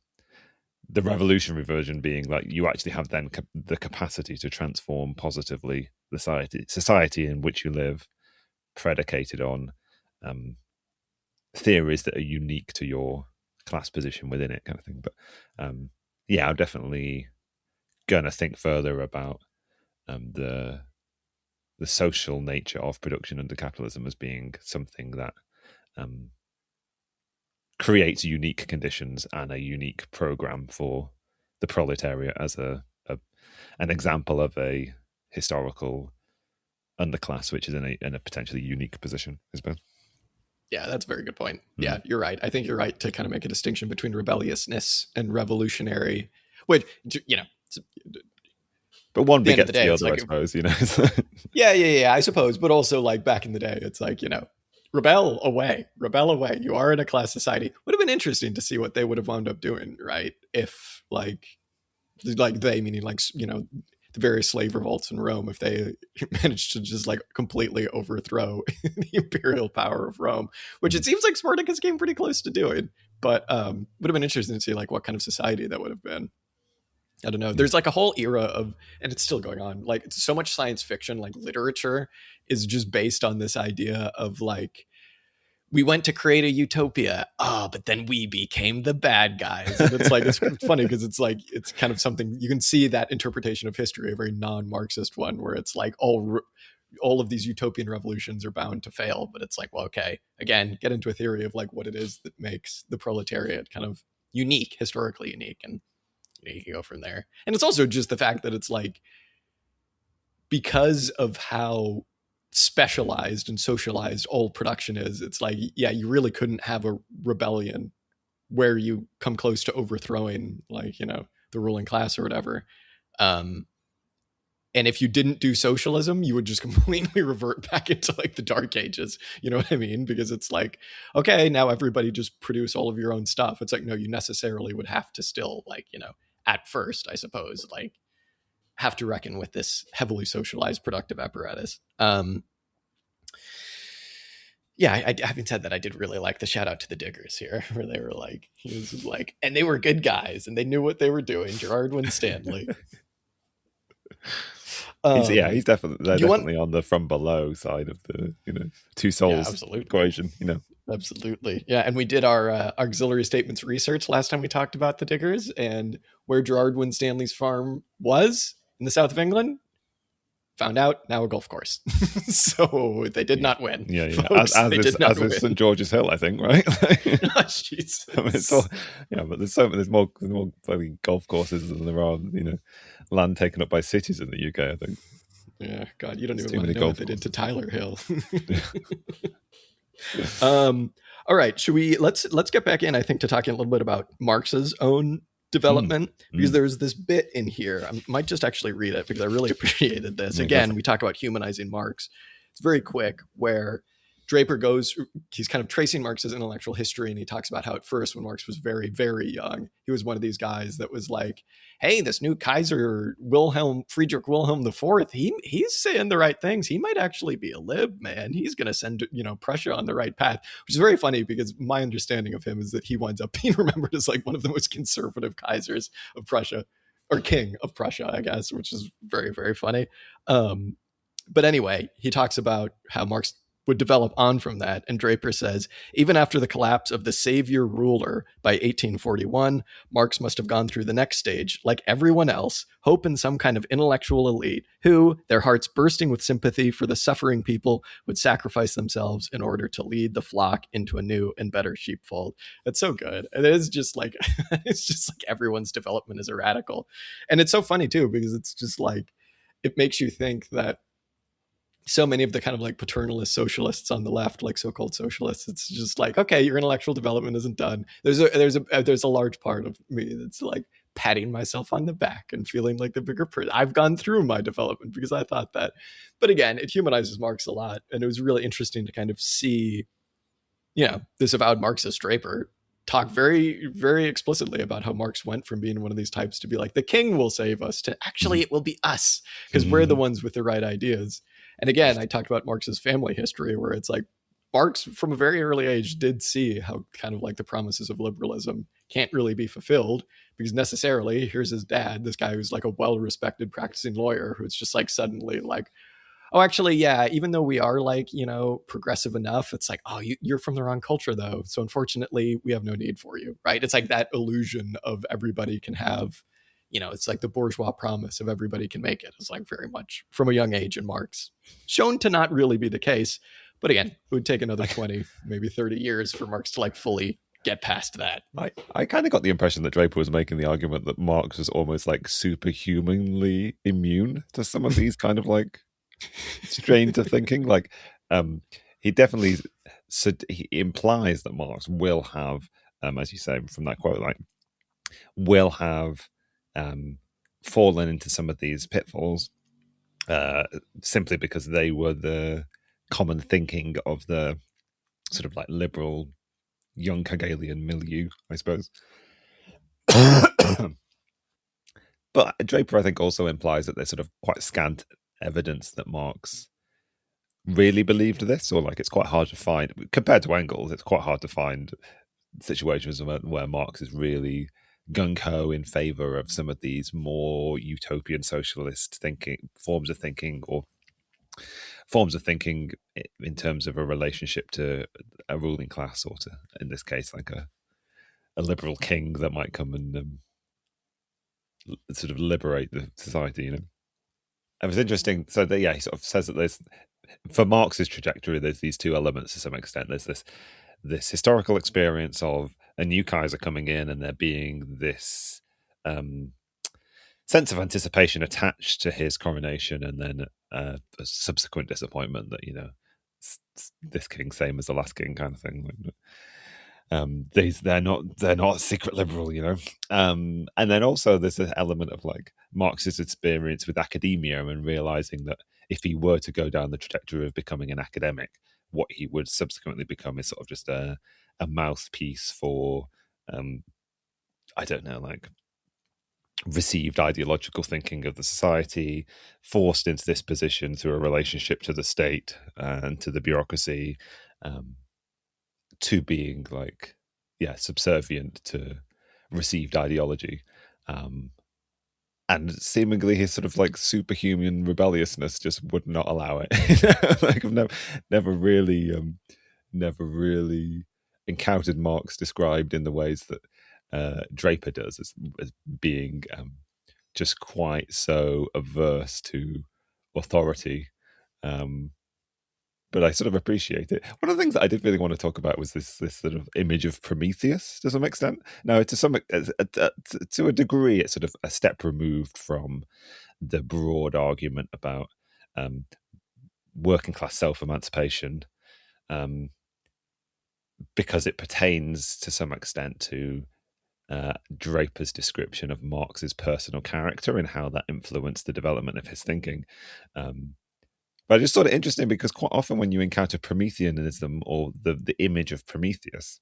Speaker 2: the revolutionary version being like you actually have then the capacity to transform positively the society in which you live, predicated on theories that are unique to your class position within it, kind of thing. But yeah, I'm definitely gonna think further about the social nature of production under capitalism as being something that creates unique conditions and a unique program for the proletariat as an example of a historical underclass which is in a potentially unique position, I suppose.
Speaker 1: Yeah, that's a very good point. Yeah, you're right. I think you're right to kind of make a distinction between rebelliousness and revolutionary, which,
Speaker 2: but one begets the other, like, I suppose,
Speaker 1: Yeah, I suppose. But also, like, back in the day, it's like, rebel away. You are in a class society. Would have been interesting to see what they would have wound up doing, right? If like they, meaning like, the various slave revolts in Rome, if they managed to just like completely overthrow the imperial power of Rome, which it seems like Spartacus came pretty close to doing. But would have been interesting to see like what kind of society that would have been. I don't know. There's like a whole era of, and it's still going on, like, it's so much science fiction, like literature is just based on this idea of like, we went to create a utopia. But then we became the bad guys. And it's like, it's funny because it's like, it's kind of something you can see that interpretation of history, a very non-Marxist one, where it's like all of these utopian revolutions are bound to fail. But it's like, well, okay, again, get into a theory of like what it is that makes the proletariat kind of unique, historically unique. And you can go from there. And it's also just the fact that it's like, because of how specialized and socialized all production is, it's like, yeah, you really couldn't have a rebellion where you come close to overthrowing, like, the ruling class or whatever. And if you didn't do socialism, you would just completely revert back into like the dark ages. You know what I mean? Because it's like, okay, now everybody just produce all of your own stuff. It's like, no, you necessarily would have to still, like, at first, I suppose, like, have to reckon with this heavily socialized productive apparatus. Yeah, having said that, I did really like the shout out to the diggers here, where they were like, he was like, and they were good guys and they knew what they were doing. Gerard Winstanley.
Speaker 2: He's definitely on the from below side of the two souls equation.
Speaker 1: Absolutely. Yeah. And we did our auxiliary statements research last time we talked about the diggers, and where Gerard Winstanley's farm was in the south of England, found out, now a golf course. So they did not win.
Speaker 2: Yeah. Folks, as is St. George's Hill, I think, right?
Speaker 1: Jesus.
Speaker 2: I mean, but there's more golf courses than there are, land taken up by cities in the UK, I think.
Speaker 1: Yeah, God, you don't
Speaker 2: There's
Speaker 1: even
Speaker 2: too
Speaker 1: want to
Speaker 2: many
Speaker 1: know what
Speaker 2: golf
Speaker 1: they did to
Speaker 2: courses.
Speaker 1: Tyler Hill. All right, should we let's get back in, I think, to talking a little bit about Marx's own
Speaker 2: Mm,
Speaker 1: development, because
Speaker 2: mm.
Speaker 1: there's this bit in here. I might just actually read it because I really appreciated this.
Speaker 2: Yeah, go for
Speaker 1: Again,
Speaker 2: it.
Speaker 1: we talk about humanizing Marx. It's very quick, where Draper goes, he's kind of tracing Marx's intellectual history, and he talks about how at first, when Marx was very, very young, he was one of these guys that was like, hey, this new Kaiser Friedrich Wilhelm IV, he's saying the right things. He might actually be a lib, man. He's going to send, Prussia on the right path, which is very funny because my understanding of him is that he winds up being remembered as like one of the most conservative Kaisers of Prussia, or king of Prussia, I guess, which is very, very funny. But anyway, he talks about how Marx would develop on from that. And Draper says, even after the collapse of the savior ruler by 1841, Marx must have gone through the next stage, like everyone else, hope in some kind of intellectual elite who, their hearts bursting with sympathy for the suffering people, would sacrifice themselves in order to lead the flock into a new and better sheepfold. That's so good. And it is just like, it's just like everyone's development is a radical. And it's so funny too, because it's just like, it makes you think that so many of the kind of like paternalist socialists on the left, like so-called socialists, it's just like, okay, your intellectual development isn't done. There's a large part of me that's like patting myself on the back and feeling like the bigger person. I've gone through my development because I thought that. But again, it humanizes Marx a lot, and it was really interesting to kind of see, this avowed Marxist Draper talk very, very explicitly about how Marx went from being one of these types to be like, the king will save us, to actually it will be us, because we're the ones with the right ideas. And again, I talked about Marx's family history, where it's like Marx from a very early age did see how kind of like the promises of liberalism can't really be fulfilled, because necessarily here's his dad, this guy who's like a well-respected practicing lawyer, who's just like suddenly like, oh, actually, yeah, even though we are like, progressive enough, it's like, oh, you're from the wrong culture, though. So unfortunately, we have no need for you, right? It's like that illusion of everybody can have, it's like the bourgeois promise of everybody can make it. It's like very much from a young age in Marx, shown to not really be the case. But again, it would take another 20, maybe 30 years for Marx to like fully get past that.
Speaker 2: I kind of got the impression that Draper was making the argument that Marx was almost like superhumanly immune to some of these kind of like strains of thinking. Like, he definitely he implies that Marx will have, as you say from that quote, like will have fallen into some of these pitfalls simply because they were the common thinking of the sort of like liberal young Hegelian milieu, I suppose. But Draper, I think, also implies that there's sort of quite scant evidence that Marx really believed this, or like it's quite hard to find compared to Engels. It's quite hard to find situations where Marx is really gung ho in favor of some of these more utopian socialist forms of thinking, or forms of thinking in terms of a relationship to a ruling class, or to, in this case, like a liberal king that might come and sort of liberate the society. It was interesting. So that, yeah, he sort of says that there's, for Marx's trajectory, there's these two elements to some extent. There's this historical experience of a new Kaiser coming in, and there being this sense of anticipation attached to his coronation, and then a subsequent disappointment that this king same as the last king kind of thing. They're not secret liberal, and then also there's this element of like Marx's experience with academia and realizing that if he were to go down the trajectory of becoming an academic, what he would subsequently become is sort of just a mouthpiece for I don't know, like received ideological thinking of the society, forced into this position through a relationship to the state and to the bureaucracy, to being like, yeah, subservient to received ideology. And seemingly his sort of like superhuman rebelliousness just would not allow it. Like I've never really encountered Marx described in the ways that Draper does, as being just quite so averse to authority. But I sort of appreciate it. One of the things that I did really want to talk about was this sort of image of Prometheus to some extent. Now, to a degree, it's sort of a step removed from the broad argument about working class self-emancipation, because it pertains to some extent to Draper's description of Marx's personal character and how that influenced the development of his thinking. But I just thought it interesting because quite often when you encounter Prometheanism or the image of Prometheus,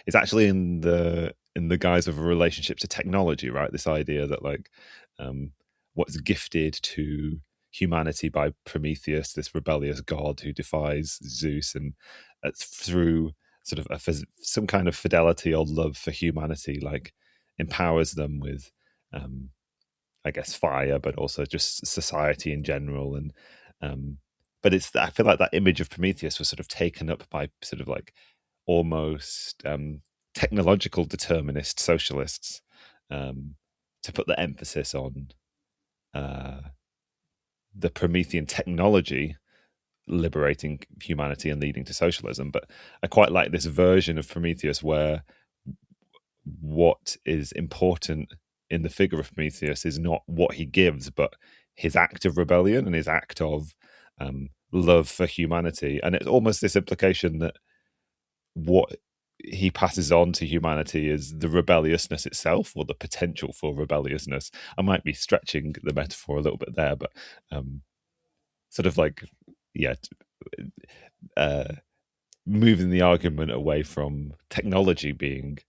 Speaker 2: it's actually in the guise of a relationship to technology, right? This idea that like what's gifted to humanity by Prometheus, this rebellious god who defies Zeus, and through sort of some kind of fidelity or love for humanity, like empowers them with, I guess, fire, but also just society in general. And but I feel like that image of Prometheus was sort of taken up by sort of like almost technological determinist socialists, to put the emphasis on the Promethean technology liberating humanity and leading to socialism. But I quite like this version of Prometheus where what is important in the figure of Prometheus is not what he gives, but his act of rebellion and his act of love for humanity. And it's almost this implication that what he passes on to humanity is the rebelliousness itself, or the potential for rebelliousness. I might be stretching the metaphor a little bit there, but sort of like, yeah, moving the argument away from technology being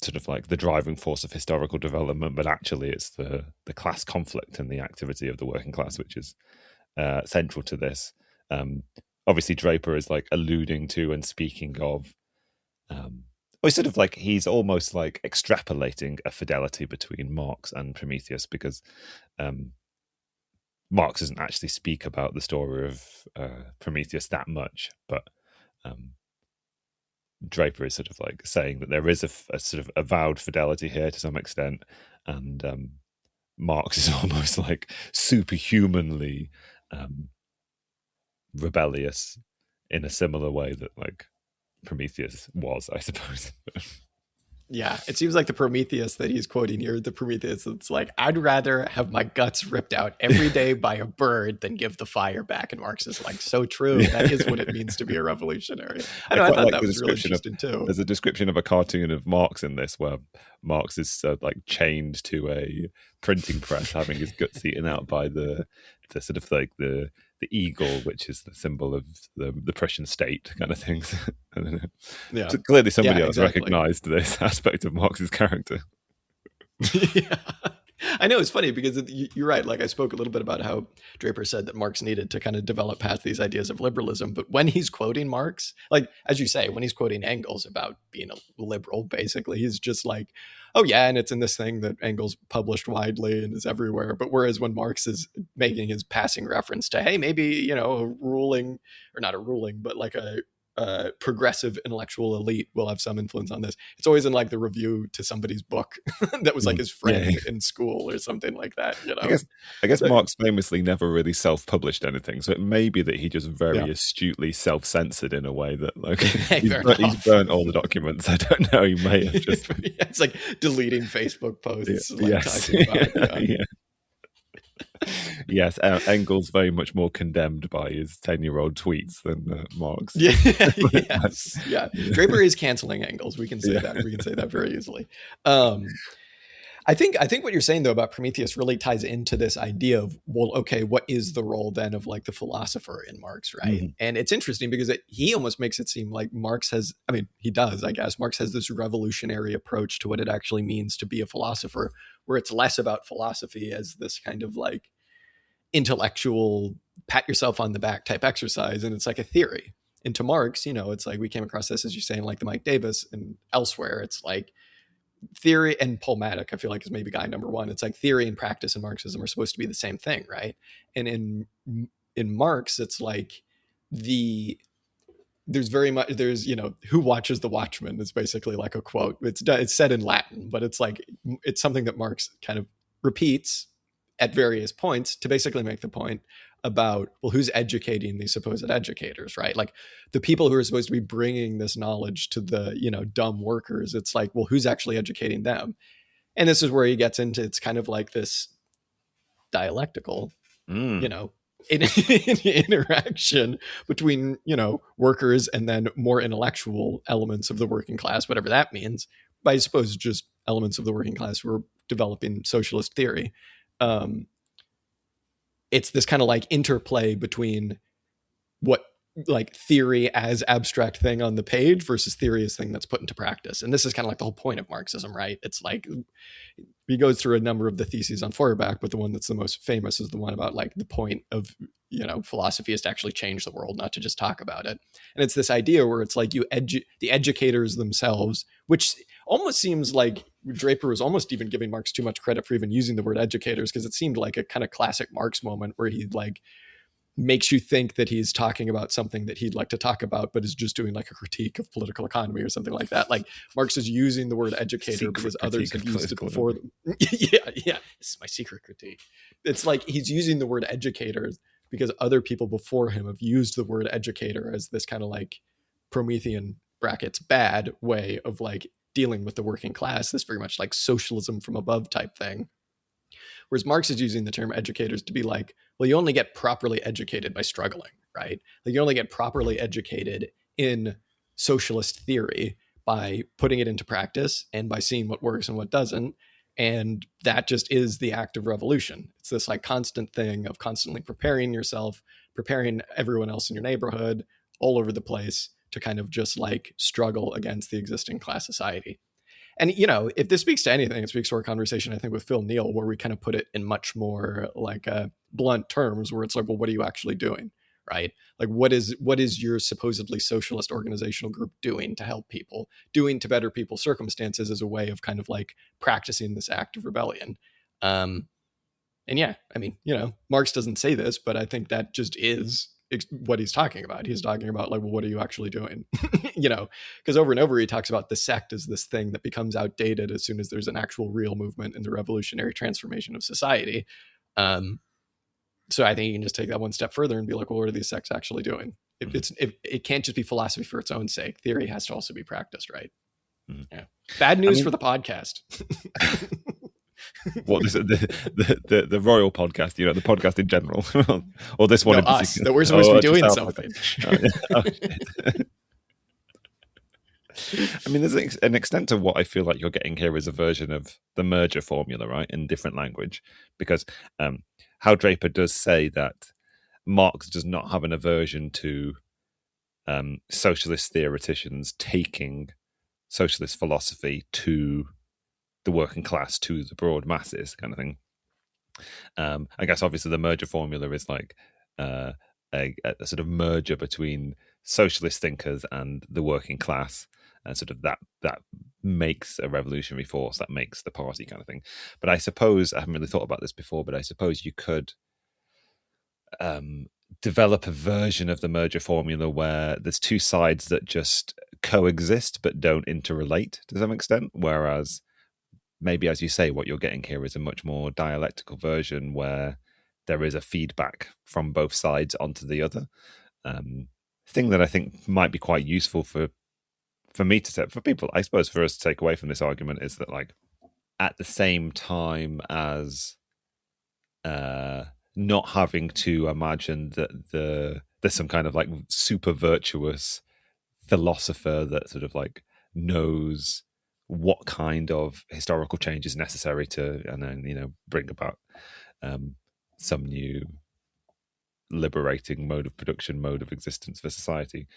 Speaker 2: sort of like the driving force of historical development, but actually it's the class conflict and the activity of the working class which is central to this. Obviously Draper is like alluding to and speaking of, or sort of like he's almost like extrapolating a fidelity between Marx and Prometheus, because Marx doesn't actually speak about the story of Prometheus that much, but Draper is sort of like saying that there is a sort of avowed fidelity here to some extent, and Marx is almost like superhumanly rebellious in a similar way that like Prometheus was, I suppose.
Speaker 1: Yeah, it seems like the Prometheus that he's quoting here, the Prometheus that's like, I'd rather have my guts ripped out every day by a bird than give the fire back. And Marx is like, so true. Yeah. That is what it means to be a revolutionary. I thought like that was really interesting too.
Speaker 2: There's a description of a cartoon of Marx in this where Marx is like chained to a printing press, having his guts eaten out by the sort of like the eagle, which is the symbol of the Prussian state kind of things. I don't know.
Speaker 1: Yeah.
Speaker 2: So clearly somebody else recognized this aspect of Marx's character.
Speaker 1: Yeah. I know, it's funny because you're right. Like I spoke a little bit about how Draper said that Marx needed to kind of develop past these ideas of liberalism. But when he's quoting Marx, like, as you say, when he's quoting Engels about being a liberal, basically, he's just like, oh yeah, and it's in this thing that Engels published widely and is everywhere. But whereas when Marx is making his passing reference to, hey, maybe, you know, a ruling, or not a ruling, but like a progressive intellectual elite will have some influence on this. It's always in like the review to somebody's book that was like his friend in school or something like that. You know,
Speaker 2: I guess Marx famously never really self-published anything, so it may be that he just very astutely self-censored in a way that like he's burnt all the documents. I don't know. He may have just
Speaker 1: it's like deleting Facebook posts. Like, talking about,
Speaker 2: Yes, Engels very much more condemned by his 10-year-old tweets than Marx.
Speaker 1: Yes. Draper is canceling Engels. We can say that. We can say that very easily. I think what you're saying though about Prometheus really ties into this idea of, well, okay, what is the role then of like the philosopher in Marx, right? Mm-hmm. And it's interesting because he almost makes it seem like Marx has, I mean, he does, I guess. Marx has this revolutionary approach to what it actually means to be a philosopher, where it's less about philosophy as this kind of like intellectual pat yourself on the back type exercise, and it's like a theory. And to Marx, you know, it's like we came across this, as you're saying, like the Mike Davis and elsewhere. It's like theory and Polmatic, I feel like, is maybe guy number one. It's like theory and practice and Marxism are supposed to be the same thing, right? And in Marx, it's like there's you know, who watches the Watchmen is basically like a quote. It's said in Latin, but it's like it's something that Marx kind of repeats at various points to basically make the point about, well, who's educating these supposed educators, right? Like the people who are supposed to be bringing this knowledge to the, you know, dumb workers. It's like, well, who's actually educating them? And this is where he gets into, it's kind of like this dialectical, you know, an interaction between, workers and then more intellectual elements of the working class, whatever that means. But I suppose just elements of the working class who are developing socialist theory. It's this kind of like interplay between what like theory as abstract thing on the page versus theory as thing that's put into practice. And this is kind of like the whole point of Marxism, right? It's like he goes through a number of the theses on Feuerbach, but the one that's the most famous is the one about like the point of, philosophy is to actually change the world, not to just talk about it. And it's this idea where it's like the educators themselves, which almost seems like Draper was almost even giving Marx too much credit for even using the word educators, because it seemed like a kind of classic Marx moment where he like makes you think that he's talking about something that he'd like to talk about, but is just doing like a critique of political economy or something like that. Like Marx is using the word educator secret because others have used it before them. yeah. This is my secret critique. It's like he's using the word educator because other people before him have used the word educator as this kind of like Promethean brackets bad way of like dealing with the working class, this very much like socialism from above type thing. Whereas Marx is using the term educators to be like, well, you only get properly educated by struggling, right? Like you only get properly educated in socialist theory by putting it into practice and by seeing what works and what doesn't. And that just is the act of revolution. It's this like constant thing of constantly preparing yourself, preparing everyone else in your neighborhood, all over the place to kind of just like struggle against the existing class society. And, if this speaks to anything, it speaks to our conversation, I think, with Phil Neal, where we kind of put it in much more like blunt terms, where it's like, well, what are you actually doing? Right? Like, what is your supposedly socialist organizational group doing to help people, doing to better people's circumstances as a way of kind of like practicing this act of rebellion? And yeah, I mean, Marx doesn't say this, but I think that just is what he's talking about. He's talking about like, well, what are you actually doing? Because over and over he talks about the sect as this thing that becomes outdated as soon as there's an actual real movement in the revolutionary transformation of society. So I think you can just take that one step further and be like, well, what are these sects actually doing? It can't just be philosophy for its own sake. Theory has to also be practiced, right? Yeah. Bad news for the podcast.
Speaker 2: What is it, the royal podcast, the podcast in general, or this one in
Speaker 1: us, that we're supposed to be doing something.
Speaker 2: I mean, there's an extent to what I feel like you're getting here is a version of the merger formula, right, in different language, because how Draper does say that Marx does not have an aversion to socialist theoreticians taking socialist philosophy to the working class, to the broad masses, kind of thing. I guess obviously the merger formula is like a sort of merger between socialist thinkers and the working class, and sort of that makes a revolutionary force, that makes the party, kind of thing. But I suppose, I haven't really thought about this before, but I suppose you could develop a version of the merger formula where there's two sides that just coexist but don't interrelate to some extent, whereas maybe, as you say, what you're getting here is a much more dialectical version where there is a feedback from both sides onto the other. Thing that I think might be quite useful for me to set, for people, I suppose, for us to take away from this argument is that, like, at the same time as not having to imagine that there's some kind of like super virtuous philosopher that sort of like knows what kind of historical change is necessary to, and then bring about some new liberating mode of production, mode of existence for society.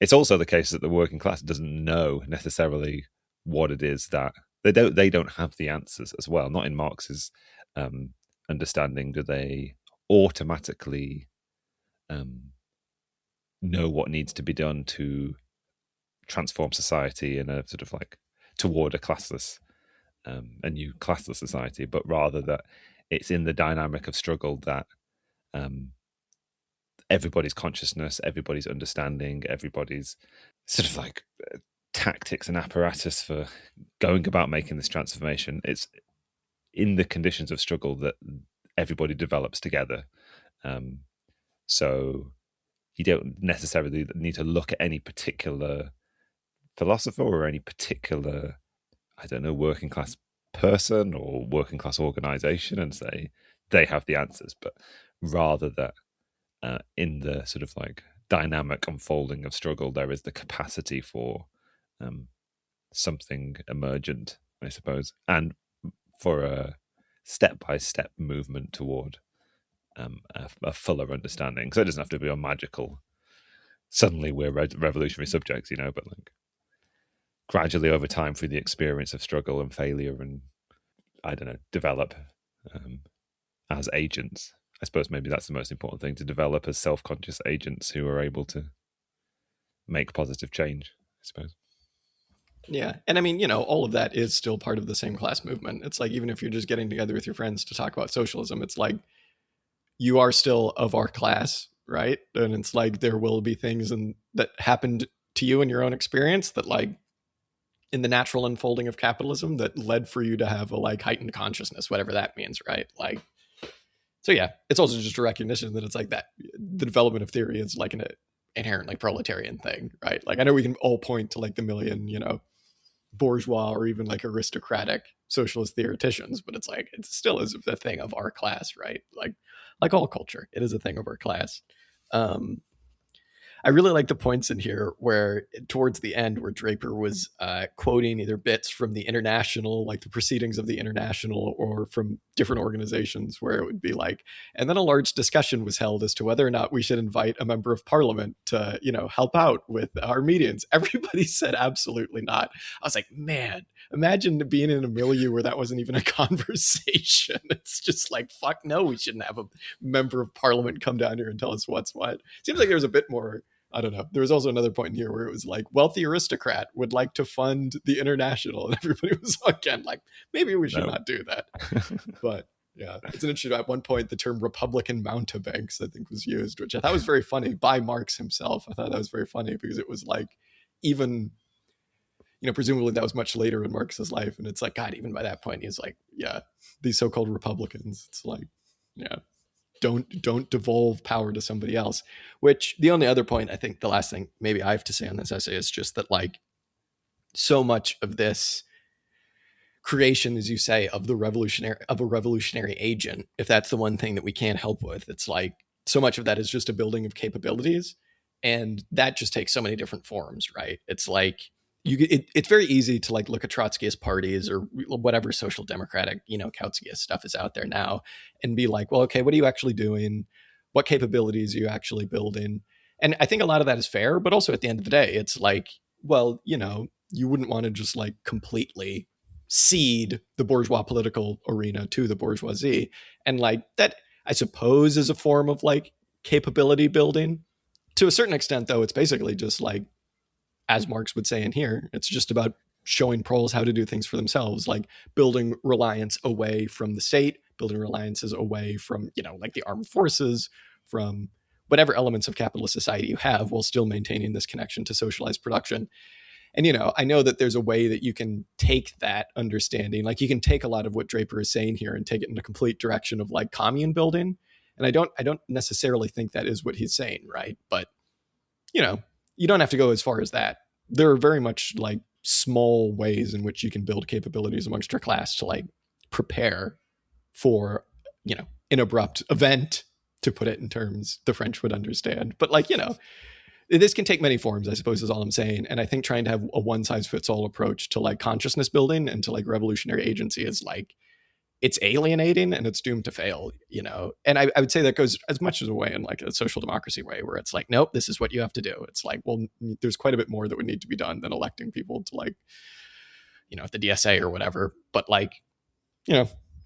Speaker 2: It's also the case that the working class doesn't know necessarily what it is that they don't have the answers as well. Not in Marx's understanding do they automatically know what needs to be done to transform society in a sort of like toward a new classless society, but rather that it's in the dynamic of struggle that everybody's consciousness, everybody's understanding, everybody's sort of like tactics and apparatus for going about making this transformation, it's in the conditions of struggle that everybody develops together. So you don't necessarily need to look at any particular philosopher or any particular, I don't know, working class person or working class organization and say they have the answers, but rather that in the sort of like dynamic unfolding of struggle, there is the capacity for something emergent, I suppose, and for a step-by-step movement toward a fuller understanding. So it doesn't have to be a magical, suddenly we're revolutionary subjects, but like gradually over time through the experience of struggle and failure and, I don't know, develop as agents. I suppose maybe that's the most important thing, to develop as self-conscious agents who are able to make positive change, I suppose.
Speaker 1: Yeah. And I mean, all of that is still part of the same class movement. It's like, even if you're just getting together with your friends to talk about socialism, it's like, you are still of our class, right? And it's like, there will be things that happened to you in your own experience that, like, in the natural unfolding of capitalism, that led for you to have a like heightened consciousness, whatever that means, right? Like, so yeah, it's also just a recognition that it's like that the development of theory is like an inherent like proletarian thing, right? Like, I know we can all point to like the million, bourgeois or even like aristocratic socialist theoreticians, but it's like, it still is a thing of our class, right? Like all culture, it is a thing of our class. I really like the points in here where, towards the end, where Draper was quoting either bits from the International, like the proceedings of the International, or from different organizations, where it would be like, and then a large discussion was held as to whether or not we should invite a member of parliament to, help out with our meetings. Everybody said absolutely not. I was like, man, imagine being in a milieu where that wasn't even a conversation. It's just like, fuck no, we shouldn't have a member of parliament come down here and tell us what's what. Seems like there was a bit more. I don't know. There was also another point in here where it was like, wealthy aristocrat would like to fund the International, and everybody was again like, maybe we should not do that. But yeah, it's an interesting. At one point, the term Republican mountebanks, I think, was used, which I thought was very funny, by Marx himself. I thought that was very funny because it was like, even, presumably that was much later in Marx's life, and it's like, God, even by that point, he's like, yeah, these so-called Republicans. It's like, yeah. Don't devolve power to somebody else. Which, the only other point, I think the last thing maybe I have to say on this essay is just that, like, so much of this creation, as you say, of a revolutionary agent, if that's the one thing that we can't help with, it's like, so much of that is just a building of capabilities, and that just takes so many different forms, right? It's like, it's very easy to like look at Trotskyist parties or whatever social democratic, Kautskyist stuff is out there now, and be like, well, okay, what are you actually doing? What capabilities are you actually building? And I think a lot of that is fair, but also at the end of the day, it's like, well, you wouldn't want to just like completely cede the bourgeois political arena to the bourgeoisie. And like that, I suppose, is a form of like capability building. To a certain extent, though, it's basically just like, as Marx would say in here, it's just about showing proles how to do things for themselves, like building reliance away from the state, building reliances away from, like the armed forces, from whatever elements of capitalist society you have, while still maintaining this connection to socialized production. And, I know that there's a way that you can take that understanding, like you can take a lot of what Draper is saying here and take it in a complete direction of like commune building. And I don't necessarily think that is what he's saying, right? But, you don't have to go as far as that. There are very much like small ways in which you can build capabilities amongst your class to like prepare for, an abrupt event, to put it in terms the French would understand. But like, this can take many forms, I suppose, is all I'm saying. And I think trying to have a one size fits all approach to like consciousness building and to like revolutionary agency is like, it's alienating and it's doomed to fail, And I would say that goes as much as a way in like a social democracy way, where it's like, nope, this is what you have to do. It's like, well, there's quite a bit more that would need to be done than electing people to like, the DSA or whatever. But like,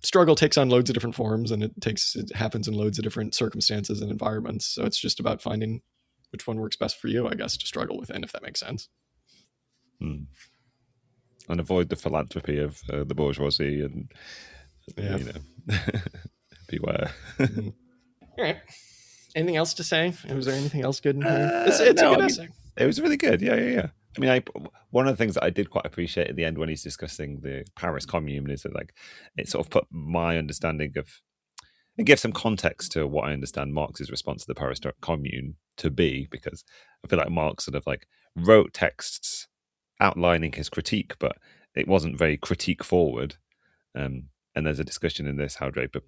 Speaker 1: struggle takes on loads of different forms, and it happens in loads of different circumstances and environments. So it's just about finding which one works best for you, I guess, to struggle within, if that makes sense.
Speaker 2: And avoid the philanthropy of the bourgeoisie, and beware.
Speaker 1: All right. Anything else to say? Was there anything else good in here? It's a good essay.
Speaker 2: It was really good. Yeah. I mean, one of the things that I did quite appreciate at the end when he's discussing the Paris Commune is that, like, it sort of put my understanding of, it gives some context to what I understand Marx's response to the Paris Commune to be, because I feel like Marx sort of like wrote texts outlining his critique, but it wasn't very critique forward. And there's a discussion in this how Draper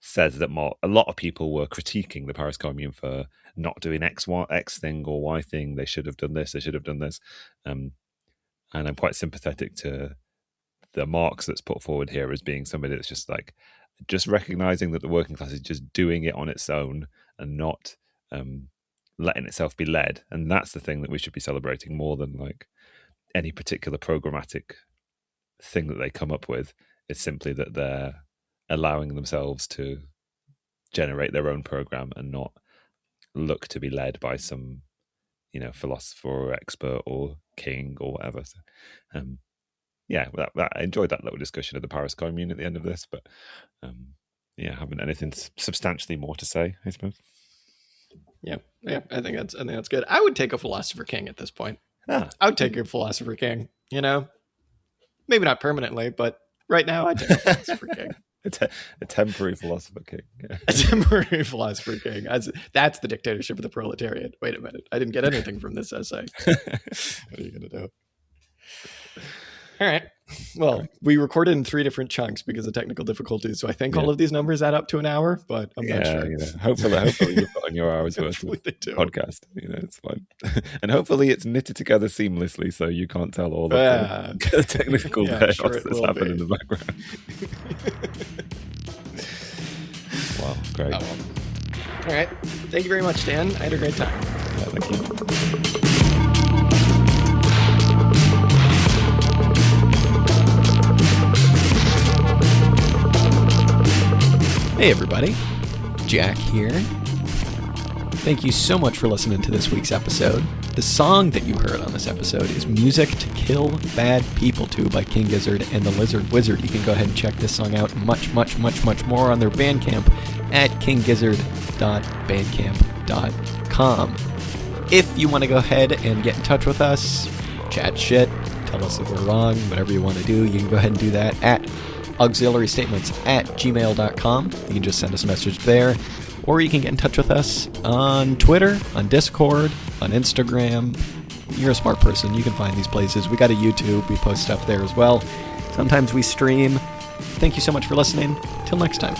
Speaker 2: says that a lot of people were critiquing the Paris Commune for not doing X thing or Y thing. They should have done this. They should have done this. And I'm quite sympathetic to the Marx that's put forward here as being somebody that's just recognizing that the working class is just doing it on its own and not letting itself be led. And that's the thing that we should be celebrating more than like any particular programmatic thing that they come up with. It's simply that they're allowing themselves to generate their own program and not look to be led by some, philosopher or expert or king or whatever. So, I enjoyed that little discussion of the Paris Commune at the end of this, but I haven't anything substantially more to say, I suppose.
Speaker 1: Yeah, I think that's good. I would take a philosopher king at this point. I would take a philosopher king. Maybe not permanently, but right now I'd take a philosopher king.
Speaker 2: A temporary philosopher king. Yeah.
Speaker 1: A temporary philosopher king. That's the dictatorship of the proletariat. Wait a minute. I didn't get anything from this essay. What are you going to do? All right. Well, we recorded in 3 different chunks because of technical difficulties. So I think all of these numbers add up to an hour, but I'm not sure.
Speaker 2: Hopefully you've got on your hours worth of podcast. It's fine. And hopefully it's knitted together seamlessly so you can't tell all the technical chaos that's happening in the background. Wow, great.
Speaker 1: All right. Thank you very much, Dan. I had a great time.
Speaker 2: Yeah, thank you.
Speaker 1: Hey everybody, Jack here. Thank you so much for listening to this week's episode. The song that you heard on this episode is Music to Kill Bad People To by King Gizzard and the Lizard Wizard. You can go ahead and check this song out much more on their Bandcamp at kinggizzard.bandcamp.com. If you want to go ahead and get in touch with us, chat shit, tell us if we're wrong, whatever you want to do, you can go ahead and do that at auxiliarystatements@gmail.com. You can just send us a message there, or you can get in touch with us on Twitter, on Discord, on Instagram. You're a smart person. You can find these places. We got a YouTube. We post stuff there as well. Sometimes we stream. Thank you so much for listening. Till next time.